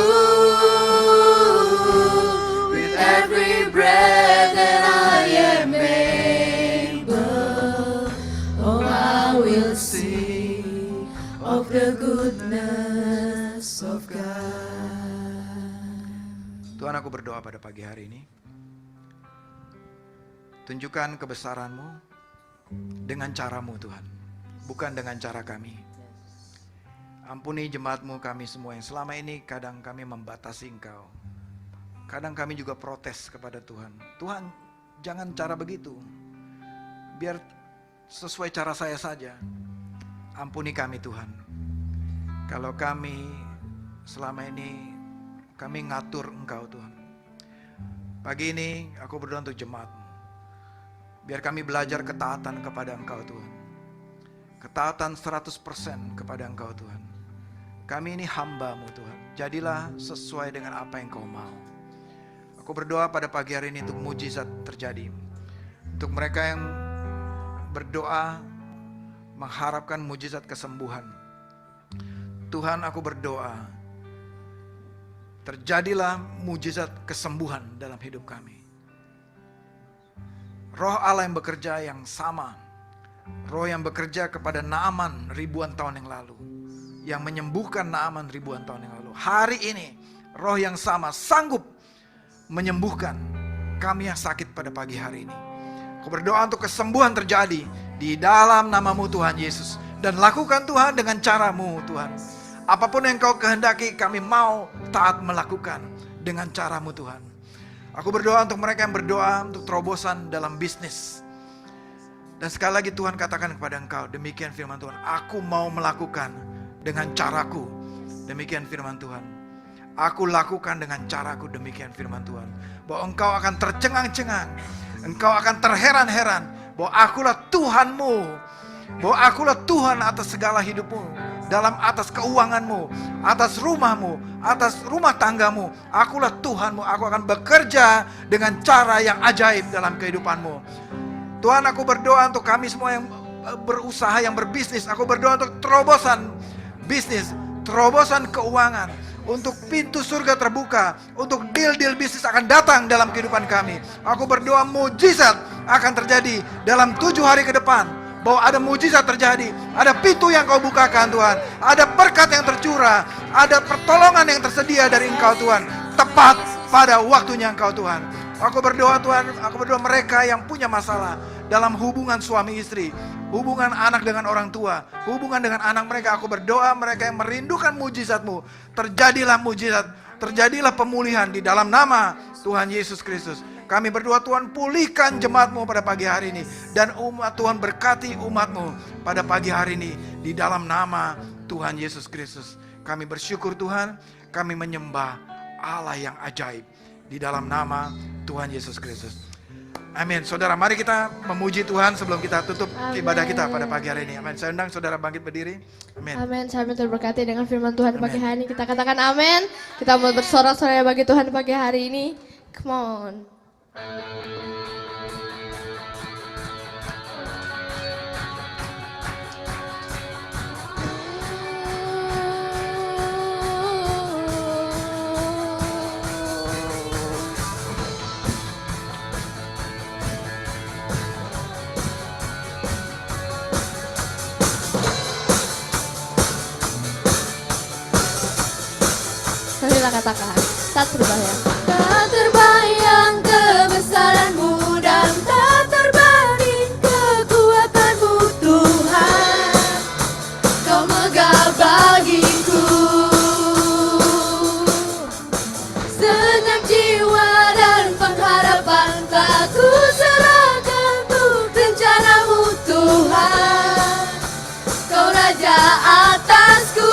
With every breath that I am able, oh, I will sing of the goodness of God. Tuhan, aku berdoa pada pagi hari ini. Tunjukkan kebesaran-Mu dengan cara-Mu, Tuhan. Bukan dengan cara kami. Ampuni jemaat-Mu kami semua yang selama ini kadang kami membatasi Engkau. Kadang kami juga protes kepada Tuhan. Tuhan, jangan cara begitu. Biar sesuai cara saya saja. Ampuni kami, Tuhan. Kalau kami selama ini kami ngatur Engkau, Tuhan. Pagi ini aku berdoa untuk jemaat-Mu. Biar kami belajar ketaatan kepada Engkau, Tuhan. Ketaatan 100% kepada Engkau, Tuhan. Kami ini hamba-Mu, Tuhan. Jadilah sesuai dengan apa yang Kau mau. Aku berdoa pada pagi hari ini untuk mujizat terjadi. Untuk mereka yang berdoa mengharapkan mujizat kesembuhan. Tuhan, aku berdoa terjadilah mujizat kesembuhan dalam hidup kami. Roh Allah yang bekerja yang sama. Roh yang bekerja kepada Naaman ribuan tahun yang lalu. Yang menyembuhkan Naaman ribuan tahun yang lalu. Hari ini roh yang sama sanggup menyembuhkan kami yang sakit pada pagi hari ini. Aku berdoa untuk kesembuhan terjadi di dalam nama-Mu Tuhan Yesus. Dan lakukan Tuhan dengan cara-Mu Tuhan. Apapun yang Kau kehendaki, kami mau taat melakukan dengan cara-Mu Tuhan. Aku berdoa untuk mereka yang berdoa untuk terobosan dalam bisnis. Dan sekali lagi Tuhan katakan kepada engkau, demikian firman Tuhan, aku mau melakukan dengan caraku. Demikian firman Tuhan. Aku lakukan dengan caraku, demikian firman Tuhan. Bahwa engkau akan tercengang-cengang. Engkau akan terheran-heran. Bahwa akulah Tuhanmu. Bahwa akulah Tuhan atas segala hidupmu. Atas keuanganmu, atas rumahmu, atas rumah tanggamu. Akulah Tuhanmu, aku akan bekerja dengan cara yang ajaib dalam kehidupanmu. Tuhan, aku berdoa untuk kami semua yang berusaha, yang berbisnis. Aku berdoa untuk terobosan bisnis, terobosan keuangan. Untuk pintu surga terbuka, untuk deal-deal bisnis akan datang dalam kehidupan kami. Aku berdoa mujizat akan terjadi dalam 7 hari ke depan. Bahwa ada mujizat terjadi, ada pintu yang Kau bukakan Tuhan, ada berkat yang tercurah, ada pertolongan yang tersedia dari Engkau Tuhan, tepat pada waktunya Engkau Tuhan. Aku berdoa Tuhan, aku berdoa mereka yang punya masalah dalam hubungan suami istri, hubungan anak dengan orang tua, hubungan dengan anak mereka. Aku berdoa mereka yang merindukan mujizat-Mu, terjadilah mujizat, terjadilah pemulihan di dalam nama Tuhan Yesus Kristus. Kami berdoa Tuhan, pulihkan jemaat-Mu pada pagi hari ini. Dan umat Tuhan, berkati umat-Mu pada pagi hari ini di dalam nama Tuhan Yesus Kristus. Kami bersyukur Tuhan, kami menyembah Allah yang ajaib di dalam nama Tuhan Yesus Kristus. Amin. Saudara, mari kita memuji Tuhan sebelum kita tutup ibadah kita pada pagi hari ini. Amin. Saya undang saudara bangkit berdiri. Amin. Amin. Saya terberkati dengan firman Tuhan pagi hari ini. Kita katakan amin. Kita mau bersorak-sorai bagi Tuhan pagi hari ini. Come on. Marilah katakan, tak terbayang. Tak terbayang kebesaran-Mu dan tak terbanding kekuatan-Mu Tuhan. Kau megah bagiku segenap jiwa dan pengharapan, tak ku serahkan untuk rencana-Mu Tuhan. Kau Raja atasku.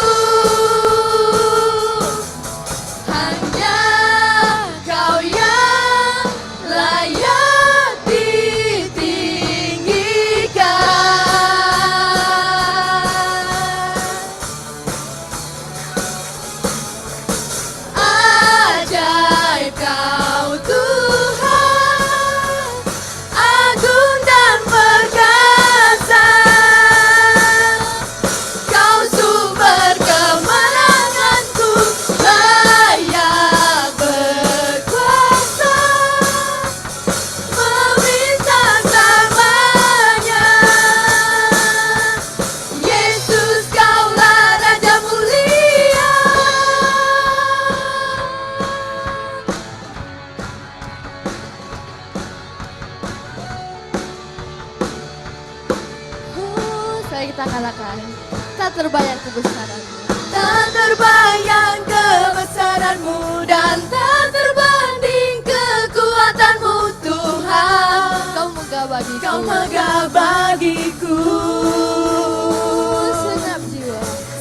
Kita katakan, tak terbayang kebesaran-Mu. Tak terbayang kebesaran-Mu dan tak terbanding kekuatan-Mu Tuhan. Kau megah bagiku. Kau megah bagiku.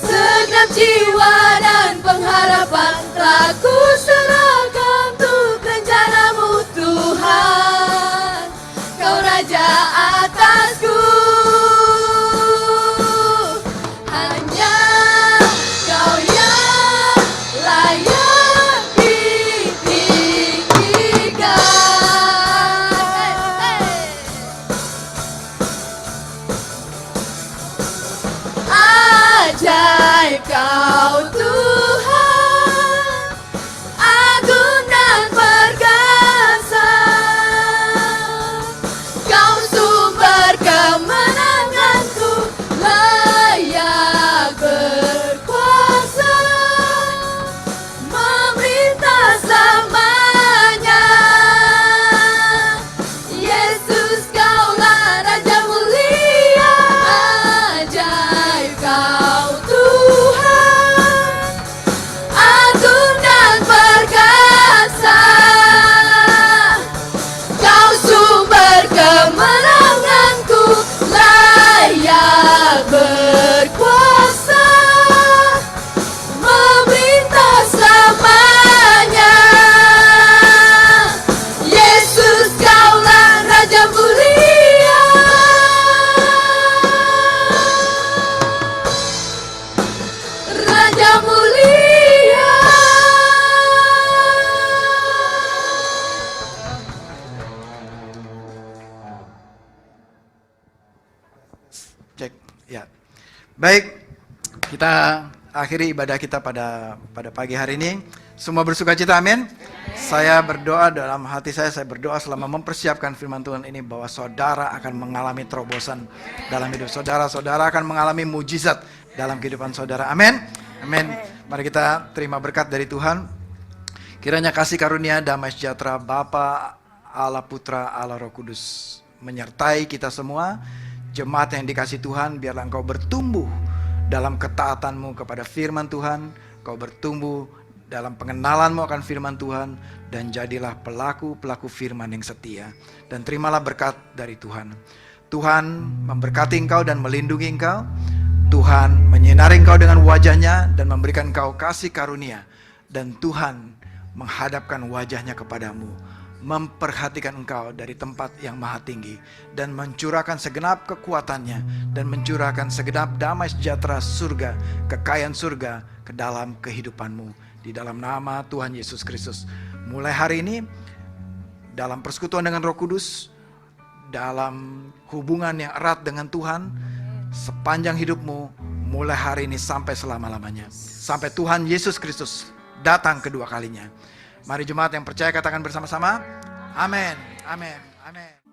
Segenap jiwa dan pengharapan, telah ku serahkan untuk rencana-Mu Tuhan. Kau Raja atasku. Ajaib Kau Tuhan, agung dan perkasa. Kau sumber kemenanganku, layak berkuasa, memerintah selamanya. Yesus Kaulah Raja mulia, ajaib Kau Tuhan, agung dan perkasa. Kau sumber kemenanganku, layak berkuasa, memerintah selamanya. Yesus Kaulah Raja mulia, Raja mulia. Cek, ya. Baik, kita akhiri ibadah kita pada pagi hari ini. Semua bersukacita, amin. Saya berdoa dalam hati saya berdoa selama mempersiapkan firman Tuhan ini bahwa saudara akan mengalami terobosan dalam hidup saudara. Saudara akan mengalami mujizat dalam kehidupan saudara, amin. Amin. Mari kita terima berkat dari Tuhan. Kiranya kasih karunia damai sejahtera Bapa, Allah Putra, Allah Roh Kudus menyertai kita semua. Jemaat yang dikasih Tuhan, biarlah engkau bertumbuh dalam ketaatanmu kepada firman Tuhan, engkau bertumbuh dalam pengenalanmu akan firman Tuhan, dan jadilah pelaku-pelaku firman yang setia. Dan terimalah berkat dari Tuhan. Tuhan memberkati engkau dan melindungi engkau. Tuhan menyinari engkau dengan wajahnya dan memberikan engkau kasih karunia. Dan Tuhan menghadapkan wajahnya kepadamu, memperhatikan engkau dari tempat yang maha tinggi, dan mencurahkan segenap kekuatannya, dan mencurahkan segenap damai sejahtera surga, kekayaan surga ke dalam kehidupanmu. Di dalam nama Tuhan Yesus Kristus. Mulai hari ini, dalam persekutuan dengan Roh Kudus, dalam hubungan yang erat dengan Tuhan, sepanjang hidupmu, mulai hari ini sampai selama-lamanya. Sampai Tuhan Yesus Kristus datang kedua kalinya. Mari jemaat yang percaya katakan bersama-sama, amin, amin, amin.